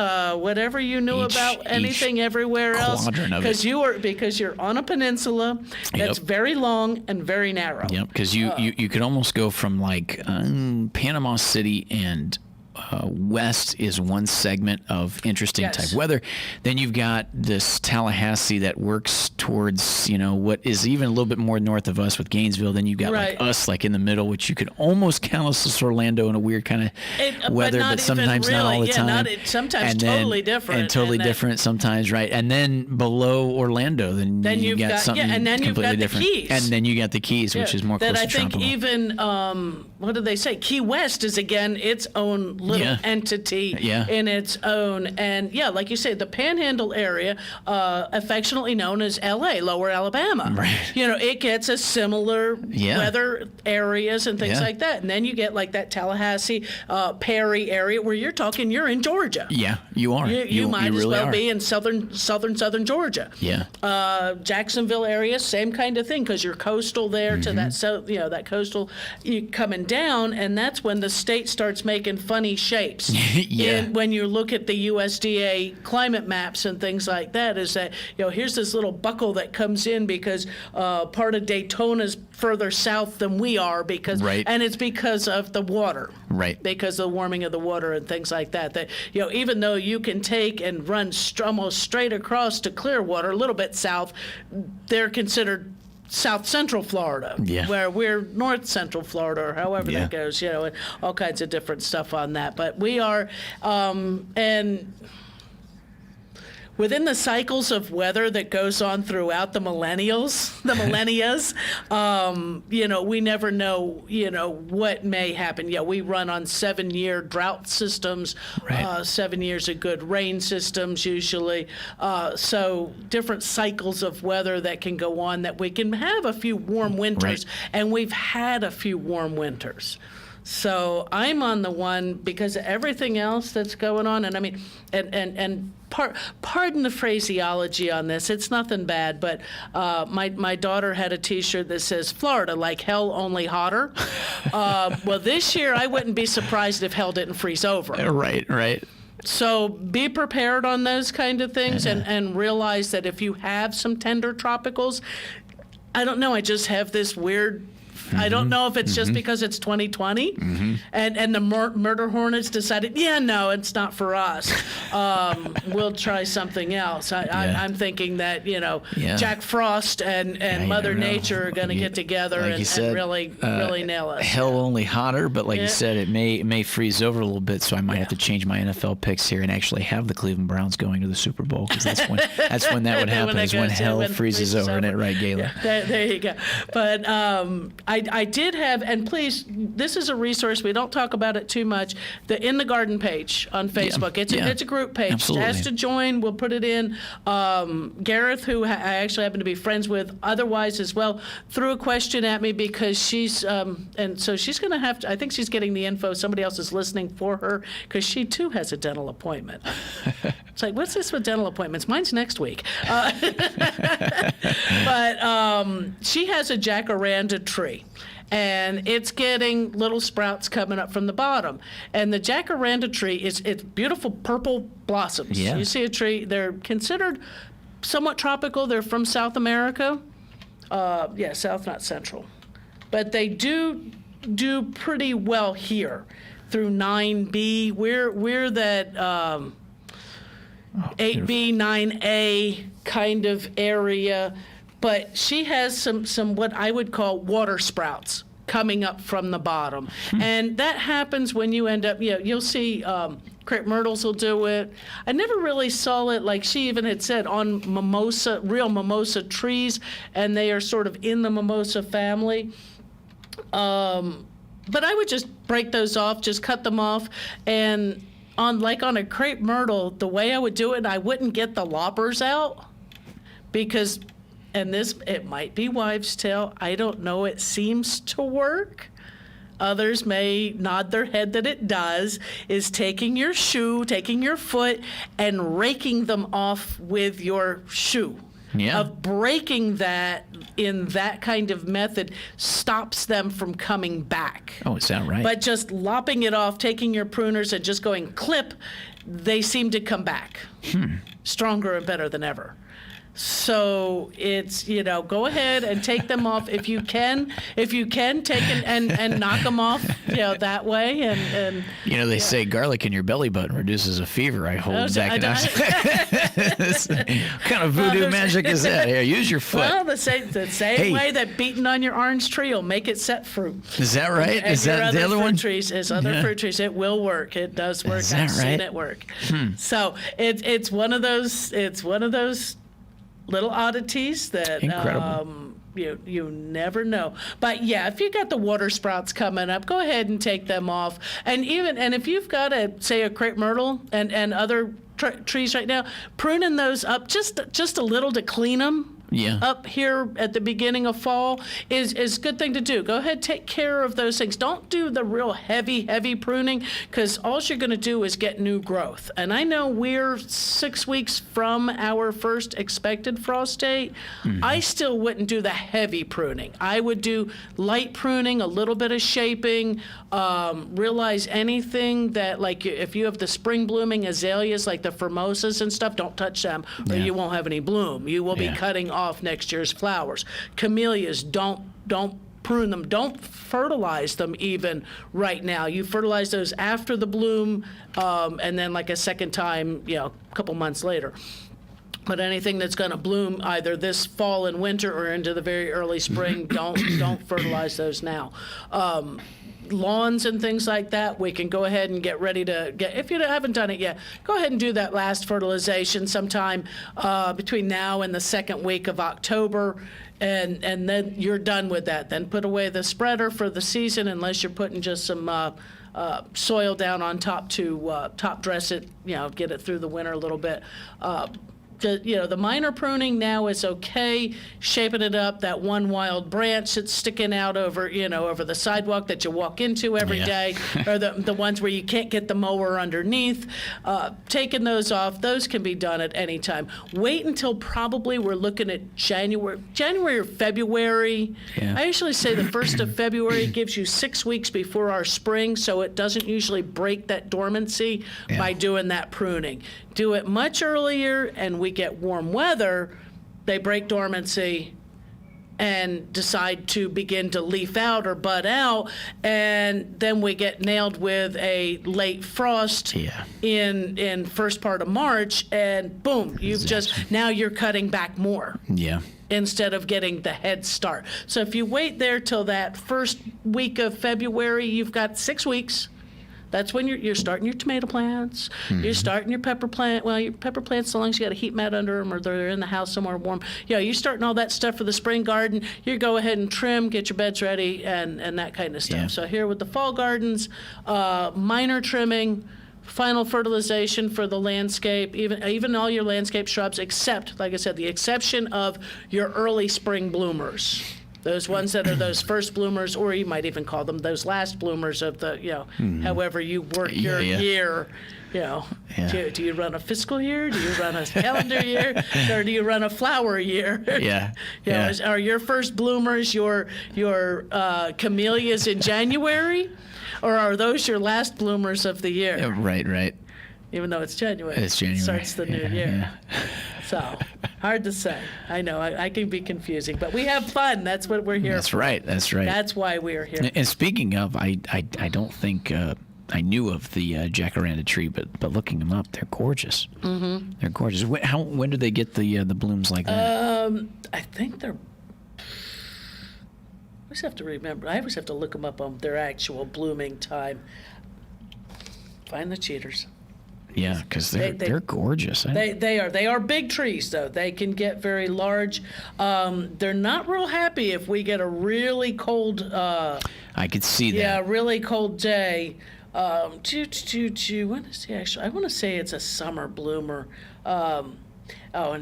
S12: Whatever you knew about anything everywhere else, because you're on a peninsula that's very long and very narrow.
S11: Yep. Because you could almost go from like Panama City and west is one segment of interesting type weather. Then you've got this Tallahassee that works towards, what is even a little bit more north of us with Gainesville. Then you've got like us, like in the middle, which you could almost count as Orlando in a weird kind of weather, but sometimes not all the time.
S12: Sometimes totally different.
S11: And totally different sometimes, right? And then below Orlando, then you've got something
S12: and then
S11: completely
S12: you've got
S11: different.
S12: The Keys.
S11: And then you got the Keys, which is more close to tropical.
S12: That I think even, what do they say? Key West is, again, its own little entity in its own. And like you say, the Panhandle area, affectionately known as L.A., Lower Alabama.
S11: Right.
S12: It gets a similar weather areas and things like that. And then you get like that Tallahassee, Perry area where you're in Georgia.
S11: Yeah, you are.
S12: You might
S11: really
S12: as well
S11: are.
S12: be in southern Georgia.
S11: Yeah.
S12: Jacksonville area, same kind of thing, because you're coastal there to that. So that coastal, you coming down, and that's when the state starts making funny shapes. And when you look at the USDA climate maps and things like that, is that here's this little buckle that comes in because part of Daytona's further south than we are and it's because of the water, because of the warming of the water and things like that. That even though you can take and run almost straight across to Clearwater, a little bit south, they're considered South Central Florida, where we're North Central Florida, or however that goes, and all kinds of different stuff on that. But we are, and within the cycles of weather that goes on throughout the millennias, we never know, what may happen. We run on 7-year drought systems, 7 years of good rain systems usually. So different cycles of weather that can go on, that we can have a few warm winters, and we've had a few warm winters. So I'm on the one because of everything else that's going on, and I mean, and pardon the phraseology on this. It's nothing bad, but my daughter had a T-shirt that says "Florida like hell, only hotter." Well, this year I wouldn't be surprised if hell didn't freeze over.
S11: Right.
S12: So be prepared on those kind of things, and realize that if you have some tender tropicals, I don't know. I just have this weird. I don't know if it's just because it's 2020 and the murder hornets decided, no, it's not for us. We'll try something else. I'm thinking that, Jack Frost and Mother Nature are going to get together
S11: like
S12: and really nail us.
S11: Hell only hotter, but like you said, it may freeze over a little bit, so I might have to change my NFL picks here and actually have the Cleveland Browns going to the Super Bowl, because that's when that would happen, is when hell freezes over. Isn't it right, Gayla?
S12: There you go. But I did have, and please, this is a resource, we don't talk about it too much, the In the Garden page on Facebook. It's a group page.
S11: Absolutely.
S12: Has to join, we'll put it in. Gareth, who I actually happen to be friends with otherwise as well, threw a question at me because she's, and so she's going to have to, I think she's getting the info, somebody else is listening for her, because she too has a dental appointment. It's like, what's this with dental appointments? Mine's next week. But she has a jacaranda tree, and it's getting little sprouts coming up from the bottom. And the jacaranda tree it's beautiful purple blossoms.
S11: Yeah.
S12: You see a tree, they're considered somewhat tropical. They're from South America. South, not Central. But they do pretty well here through 9B. We're that 8B, 9A kind of area. But she has some what I would call water sprouts coming up from the bottom. And that happens when you end up, you'll see crepe myrtles will do it. I never really saw it, like she even had said, on real mimosa trees, and they are sort of in the mimosa family. But I would just break those off, just cut them off, and on a crepe myrtle, the way I would do it, I wouldn't get the loppers out, because, and this, it might be wives' tale, I don't know, it seems to work. others may nod their head that it does, is taking your foot, and raking them off with your shoe.
S11: Yeah.
S12: Of breaking that in that kind of method stops them from coming back.
S11: Oh, is that right?
S12: But just lopping it off, taking your pruners and just going clip, they seem to come back stronger and better than ever. So it's, go ahead and take them off if you can. If you can, take and knock them off, that way. And
S11: they say garlic in your belly button reduces a fever. I hold back. What kind of voodoo magic is that? Here, use your foot.
S12: Well, the same way that beating on your orange tree will make it set fruit.
S11: Is that right?
S12: And
S11: is that the other one?
S12: Fruit trees, it will work. It does work.
S11: Is that
S12: I've seen it work. So it's one of those. It's one of those little oddities that you never know. But yeah, if you got the water sprouts coming up, go ahead and take them off. And if you've got a crepe myrtle and other trees right now, pruning those up just a little to clean them.
S11: Yeah.
S12: Up here at the beginning of fall is a good thing to do. Go ahead, take care of those things. Don't do the real heavy pruning, because all you're going to do is get new growth. And I know we're 6 weeks from our first expected frost date. Mm-hmm. I still wouldn't do the heavy pruning. I would do light pruning, a little bit of shaping. Realize anything that, like, if you have the spring blooming azaleas, like the formosas and stuff, don't touch them, or you won't have any bloom. You will be cutting off next year's flowers. Camellias, don't prune them. Don't fertilize them even right now. You fertilize those after the bloom, and then like a second time, a couple months later. But anything that's going to bloom either this fall and winter or into the very early spring, don't fertilize those now. Lawns and things like that, we can go ahead and get ready to get, if you haven't done it yet, go ahead and do that last fertilization sometime between now and the second week of October, and then you're done with that. Then put away the spreader for the season, unless you're putting just some soil down on top to top dress it, get it through the winter a little bit. The minor pruning now is okay, shaping it up, that one wild branch that's sticking out over the sidewalk that you walk into every day, or the ones where you can't get the mower underneath, taking those off. Those can be done at any time. Wait until probably we're looking at January or February. Yeah. I usually say the 1st of February gives you 6 weeks before our spring, so it doesn't usually break that dormancy by doing that pruning. Do it much earlier, and we get warm weather, they break dormancy and decide to begin to leaf out or bud out, and then we get nailed with a late frost in first part of March, and boom, now you're cutting back more.
S11: Yeah.
S12: Instead of getting the head start. So if you wait there till that first week of February, you've got 6 weeks. That's when you're starting your tomato plants. Mm-hmm. You're starting your pepper plant. Well, your pepper plants, so long as you got a heat mat under them or they're in the house somewhere warm. You're starting all that stuff for the spring garden. You go ahead and trim, get your beds ready, and that kind of stuff. Yeah. So here with the fall gardens, minor trimming, final fertilization for the landscape, even all your landscape shrubs, except, like I said, the exception of your early spring bloomers. Those ones that are those first bloomers, or you might even call them those last bloomers of the, however you work your year. Do you run a fiscal year? Do you run a calendar year? Or do you run a flower year? Are your first bloomers your camellias in January? Or are those your last bloomers of the year?
S11: Yeah, right.
S12: Even though it's January.
S11: It's January.
S12: It starts the new year. Yeah. So, hard to say. I know, I can be confusing, but we have fun. That's what we're here for.
S11: That's right.
S12: That's why we're here.
S11: And speaking of, I don't think I knew of the jacaranda tree, but looking them up, they're gorgeous. Mm-hmm. They're gorgeous. When do they get the blooms like that?
S12: I think they're... I always have to remember. I always have to look them up on their actual blooming time. Find the cheaters.
S11: Yeah, because they're gorgeous.
S12: They are. They are big trees, though. They can get very large. They're not real happy if we get a really cold...
S11: I could see that.
S12: Yeah, really cold day. When is the actual? I want to say it's a summer bloomer. And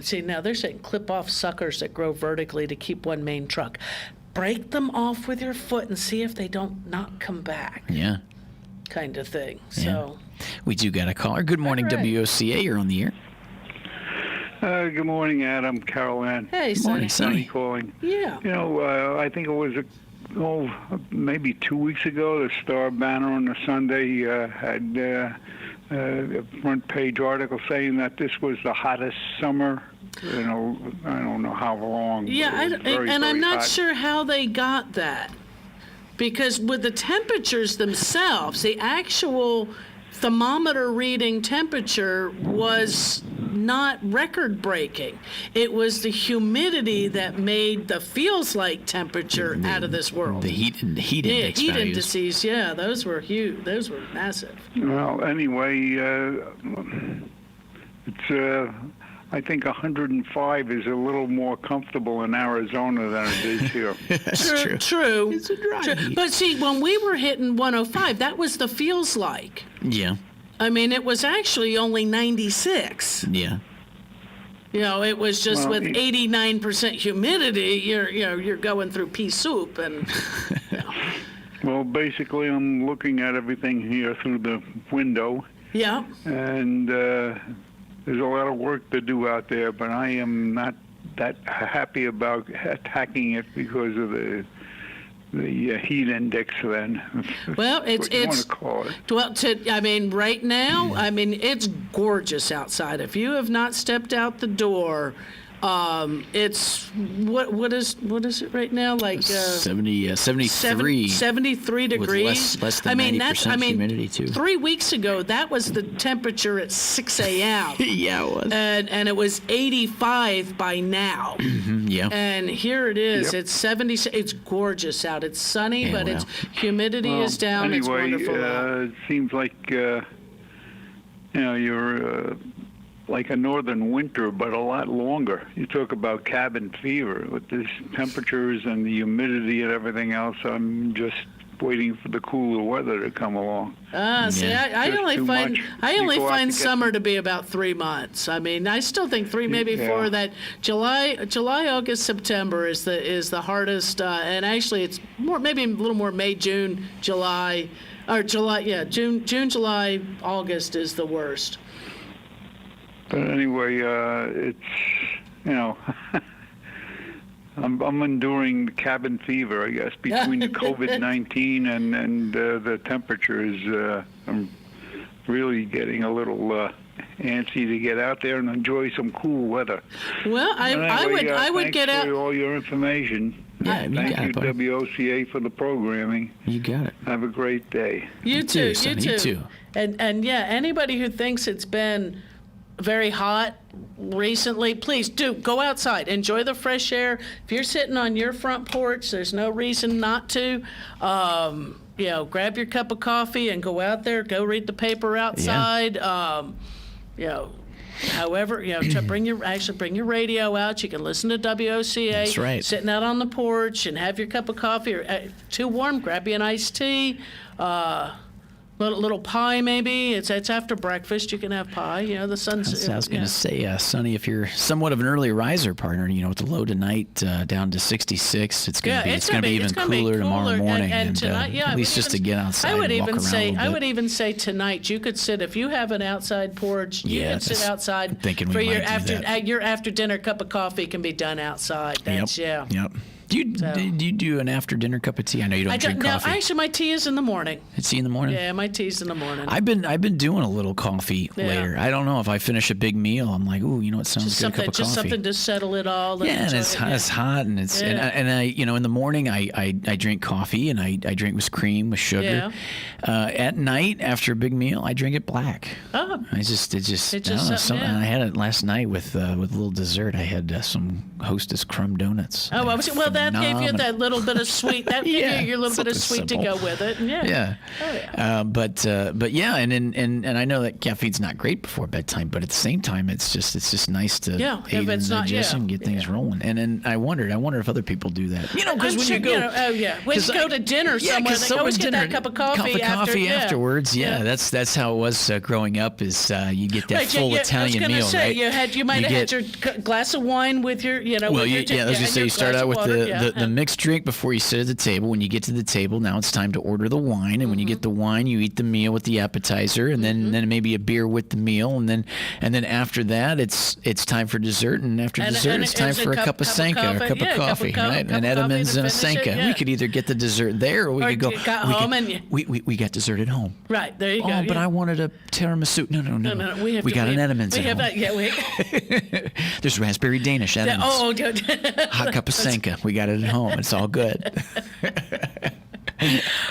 S12: see, now they're saying clip off suckers that grow vertically to keep one main trunk. break them off with your foot and see if they don't not come back.
S11: Yeah.
S12: Kind of thing.
S11: Yeah.
S12: So
S11: we do got a caller. Good morning,
S12: All right.
S11: WOCA. You're on the air.
S18: Good morning, Adam. Carol Ann.
S12: Hey,
S11: Good morning,
S18: Sonny
S11: Sonny.
S18: calling.
S12: Yeah.
S18: You know, I think it was maybe 2 weeks ago, the Star banner on the Sunday had a front page article saying that this was the hottest summer. You know, I don't know how long.
S12: Yeah, I'm not sure how they got that, because with the temperatures themselves, the actual thermometer reading temperature was not record breaking. It was the humidity that made the feels like temperature out of this world.
S11: The heat index
S12: heat
S11: values.
S12: indices, yeah, those were huge. Those were massive.
S18: Well, anyway, it's. I think 105 is a little more comfortable in Arizona than it is here.
S12: True.
S11: It's a dry heat.
S12: But see, when we were hitting 105, that was the feels like.
S11: Yeah.
S12: I mean, it was actually only 96.
S11: Yeah.
S12: You know, it was just
S18: Well,
S12: with 89% humidity, you're going through pea soup and.
S18: Well, basically, I'm looking at everything here through the window.
S12: Yeah.
S18: And there's a lot of work to do out there, but I am not that happy about attacking it because of the heat index. Then,
S12: Well,
S18: what you want to call it.
S12: Well, right now, it's gorgeous outside. If you have not stepped out the door, it's what is it right now? Like
S11: 73.
S12: 73 degrees.
S11: With less than 90% humidity too.
S12: 3 weeks ago, that was the temperature at 6 a.m.
S11: Yeah, it was.
S12: And it was 85 by now.
S11: Yeah.
S12: And here it is.
S18: Yep.
S12: It's 70. It's gorgeous out. It's sunny, but its humidity is down.
S18: Anyway,
S12: It's wonderful out.
S18: it seems like you're like a northern winter, but a lot longer. You talk about cabin fever with these temperatures and the humidity and everything else. I'm just waiting for the cooler weather to come along.
S12: See, I
S18: Just
S12: only
S18: too
S12: find
S18: much.
S12: I
S18: You
S12: only
S18: go out
S12: find
S18: to get
S12: summer to be about 3 months. I mean, I still think three, maybe
S18: Yeah.
S12: four. That July, August, September is the hardest, and actually it's more, maybe a little more May, June, July, or July. Yeah, June, July, August is the worst.
S18: But anyway, it's, I'm enduring the cabin fever, I guess, between the COVID-19 and the temperatures. I'm really getting a little antsy to get out there and enjoy some cool weather.
S12: Well, I would
S18: thanks
S12: get out.
S18: for all your information.
S11: Yeah, you
S18: Thank
S11: got
S18: you,
S11: it, buddy.
S18: WOCA, for the programming.
S11: You got it.
S18: Have a great day.
S12: You too,
S11: Sonny,
S12: you
S11: you
S12: too.
S11: too.
S12: And yeah, anybody who thinks it's been very hot recently, please do go outside, enjoy the fresh air. If you're sitting on your front porch, there's no reason not to. Grab your cup of coffee and go out there. Go read the paper outside. However, bring your radio out. You can listen to WOCA.
S11: That's right.
S12: Sitting out on the porch and have your cup of coffee. Or too warm, grab you an iced tea. Little pie, maybe. It's after breakfast. You can have pie. The sun's.
S11: I was going to say, Sonny, if you're somewhat of an early riser, partner, with the low tonight down to 66, it's going to be even cooler tomorrow morning.
S12: And tonight,
S11: at least just to get outside and walk around a little bit.
S12: I would even say tonight you could sit, if you have an outside porch, you can sit outside for your after dinner cup of coffee can be done outside.
S11: Yep. Do you do an after dinner cup of tea? I know you don't drink coffee.
S12: Actually, my tea is in the morning.
S11: It's tea in the morning?
S12: Yeah, my tea's in the morning.
S11: I've been doing a little coffee later. I don't know if I finish a big meal. I'm like, ooh, it sounds good. A cup of
S12: just
S11: coffee.
S12: Something to settle it all.
S11: Yeah, and it's hot, and it's and I in the morning I drink coffee and I drink with cream with sugar.
S12: Yeah.
S11: At night after a big meal I drink it black.
S12: Oh.
S11: I don't know. I had it last night with a little dessert. I had some Hostess crumb donuts.
S12: Oh, that gave you that little bit of sweet. That gave you your little bit of sweet
S11: simple
S12: to go with it.
S11: Yeah.
S12: Oh, yeah.
S11: But yeah, and I know that caffeine's not great before bedtime, but at the same time, it's just nice to aid in the digestion, get things rolling. And then I wondered if other people do that. Because when you go,
S12: when you go to dinner somewhere, they always get that cup of coffee
S11: afterwards. Yeah, that's how it was growing up. Is you get that full Italian meal, right?
S12: You might have had your glass of wine with your,
S11: I was gonna say you start out with the mixed drink before you sit at the table. When you get to the table, now it's time to order the wine. And when you get the wine, you eat the meal with the appetizer, and then maybe a beer with the meal, and then after that, it's time for dessert. And after dessert, it's time for a cup of Sanka or a cup of coffee, right? An Edamons and a Sanka. We could either get the dessert there, or we could go. We got dessert at home.
S12: Right, there you go.
S11: Oh, but I wanted a tiramisu. No. We got an Edamons at home. There's raspberry Danish Edamons. Hot cup of Sanka. We got it at home. It's all good.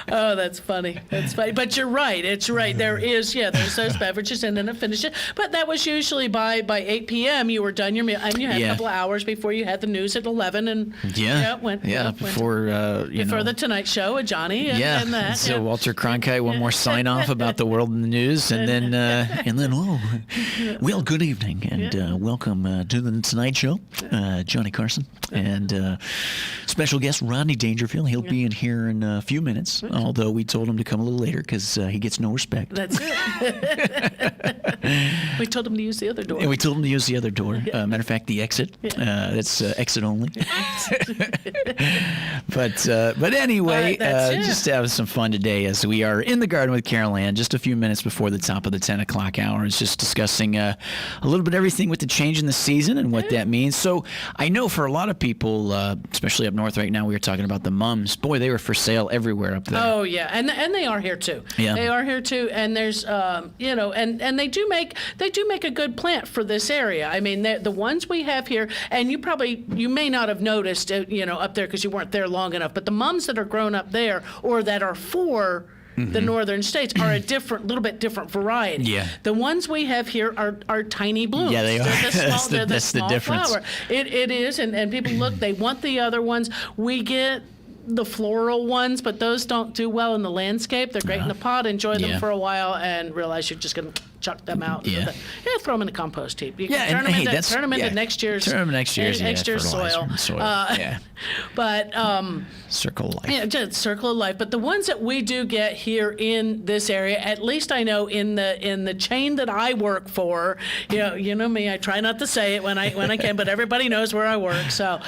S12: Oh, that's funny. That's funny. But you're right. It's right. There's those beverages, and then it finishes. But that was usually by 8 p.m. you were done your meal, and you had a couple of hours before you had the news at 11, and
S11: before
S12: the Tonight Show with Johnny and that.
S11: So Walter Cronkite, one more sign off about the world in the news, and then well, good evening and welcome to the Tonight Show, Johnny Carson and special guest Rodney Dangerfield. He'll be in here in a few minutes, although we told him to come a little later because he gets no respect.
S12: That's it. We told him to use the other door.
S11: And we told him to use the other door. Matter of fact, the exit. That's exit only. But anyway, just having some fun today as we are in the garden with Carol Ann, just a few minutes before the top of the 10 o'clock hour. It's just discussing a little bit everything with the change in the season and what that means. So I know for a lot of people, especially up north right now, we were talking about the mums. Boy, they were for sale everywhere up there.
S12: Oh yeah, and they are here too.
S11: Yeah.
S12: They are here too, and there's and they do make a good plant for this area. I mean, the ones we have here, and you may not have noticed up there because you weren't there long enough, but the mums that are grown up there or that are for the northern states are a little bit different variety.
S11: Yeah.
S12: The ones we have here are tiny blooms.
S11: Yeah, they are. That's the difference.
S12: Flower. It is, and people look, they want the other ones. We get the floral ones, but those don't do well in the landscape. They're great in the pot. Enjoy them for a while and realize you're just going to chuck them out. Throw them in the compost heap. You can turn them into next year's soil. But
S11: circle of life.
S12: Yeah, just circle of life. But the ones that we do get here in this area, at least I know in the chain that I work for, you know me, I try not to say it when I can, but everybody knows where I work. So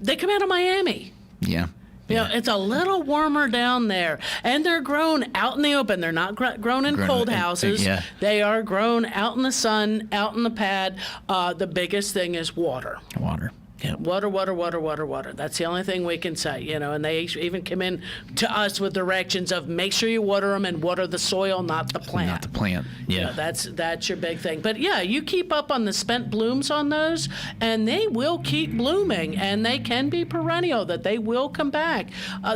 S12: they come out of Miami.
S11: Yeah.
S12: It's a little warmer down there, and they're grown out in the open. They're not grown in cold houses. They are grown out in the sun, out in the pad. The biggest thing is water.
S11: Yeah.
S12: Water. That's the only thing we can say, and they even come in to us with directions of make sure you water them and water the soil, not the plant.
S11: Not the plant, yeah.
S12: That's your big thing. But yeah, you keep up on the spent blooms on those, and they will keep blooming, and they can be perennial, that they will come back.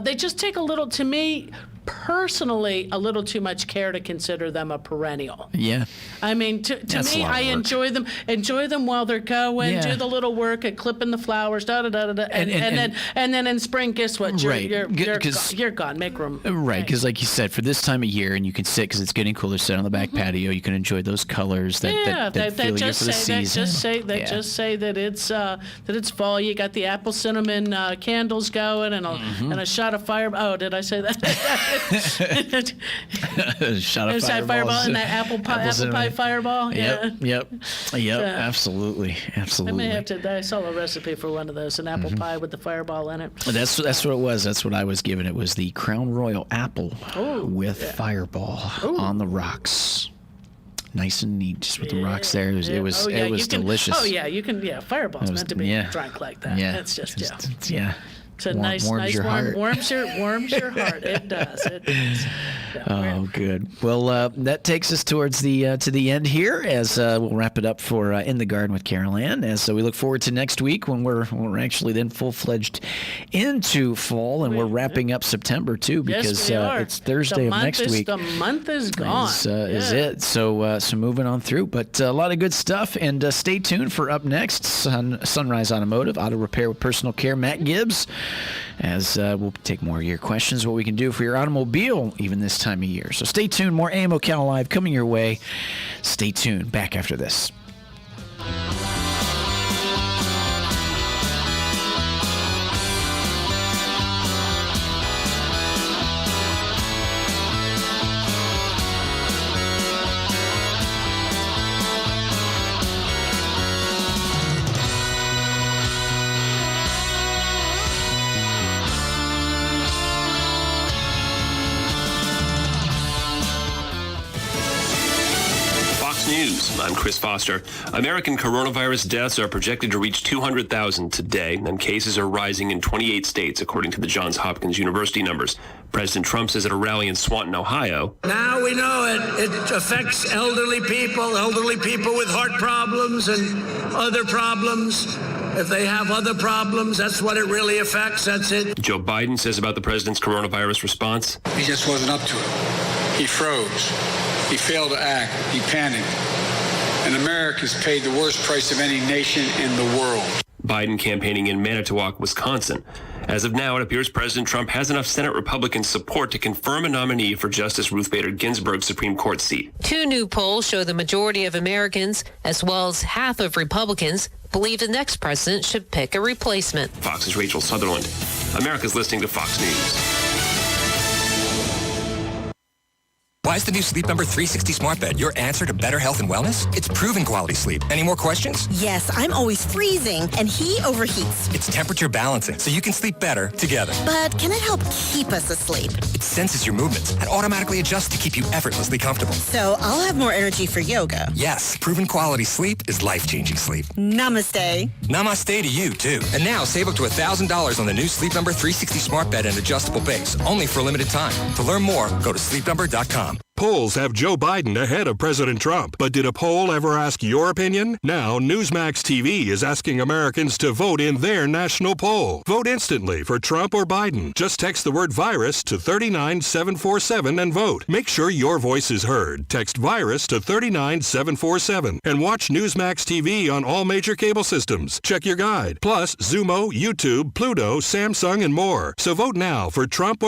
S12: They just take a little, to me, personally, a little too much care to consider them a perennial.
S11: Yeah.
S12: I mean, to me, I enjoy them while they're going. Do the little work at clipping the flowers, and then in spring, guess what? You're gone. Make room.
S11: Right, because like you said, for this time of year, and you can sit because it's getting cooler. Sit on the back patio. You can enjoy those colors that feel you for the season.
S12: Just say that it's fall. You got the apple cinnamon candles going, and a shot of fire. Oh, did I say that?
S11: Shot of fireball
S12: and that apple pie fireball.
S11: Yep. Absolutely.
S12: I may have to. I saw a recipe for one of those, an apple pie with the fireball in it.
S11: That's what it was. That's what I was given. It was the Crown Royal apple with fireball on the rocks. Nice and neat, just with the rocks there. It was delicious.
S12: Oh yeah, you can. Yeah, fireball's meant to be drank like that.
S11: Yeah,
S12: it's just
S11: It's
S12: a nice warms your heart. Warms your heart. It does.
S11: Oh, good. Well, that takes us towards the to the end here, as we'll wrap it up for In the Garden with Carol Ann. As we look forward to next week when we're actually then full-fledged into fall, and we're wrapping up September too, because it's Thursday of next week.
S12: The month is gone.
S11: Is it? So moving on through, but a lot of good stuff, and stay tuned for up next, Sunrise Automotive Auto Repair with Personal Care, Matt Gibbs. As we'll take more of your questions, what we can do for your automobile even this time of year. So stay tuned. More AM Ocala Live coming your way. Stay tuned. Back after this.
S14: Chris Foster. American coronavirus deaths are projected to reach 200,000 today, and cases are rising in 28 states, according to the Johns Hopkins University numbers. President Trump says at a rally in Swanton, Ohio,
S15: Now we know it affects elderly people with heart problems and other problems. If they have other problems, that's what it really affects. That's it.
S14: Joe Biden says about the president's coronavirus response,
S19: He just wasn't up to it. He froze. He failed to act. He panicked. And America's paid the worst price of any nation in the world.
S14: Biden campaigning in Manitowoc, Wisconsin. As of now, it appears President Trump has enough Senate Republican support to confirm a nominee for Justice Ruth Bader Ginsburg's Supreme Court seat.
S20: 2 new polls show the majority of Americans, as well as half of Republicans, believe the next president should pick a replacement.
S14: Fox's Rachel Sutherland. America's listening to Fox News.
S21: Why is the new Sleep Number 360 smart bed your answer to better health and wellness? It's proven quality sleep. Any more questions?
S22: Yes, I'm always freezing, and he overheats.
S21: It's temperature balancing, so you can sleep better together.
S22: But can it help keep us asleep?
S21: It senses your movements and automatically adjusts to keep you effortlessly comfortable.
S22: So I'll have more energy for yoga.
S21: Yes, proven quality sleep is life-changing sleep.
S22: Namaste.
S21: Namaste to you, too. And now, save up to $1,000 on the new Sleep Number 360 smart bed and adjustable base, only for a limited time. To learn more, go to sleepnumber.com.
S23: Polls have Joe Biden ahead of President Trump. But did a poll ever ask your opinion? Now, Newsmax TV is asking Americans to vote in their national poll. Vote instantly for Trump or Biden. Just text the word virus to 39747 and vote. Make sure your voice is heard. Text virus to 39747 and watch Newsmax TV on all major cable systems. Check your guide. Plus, Zumo, YouTube, Pluto, Samsung, and more. So vote now for Trump or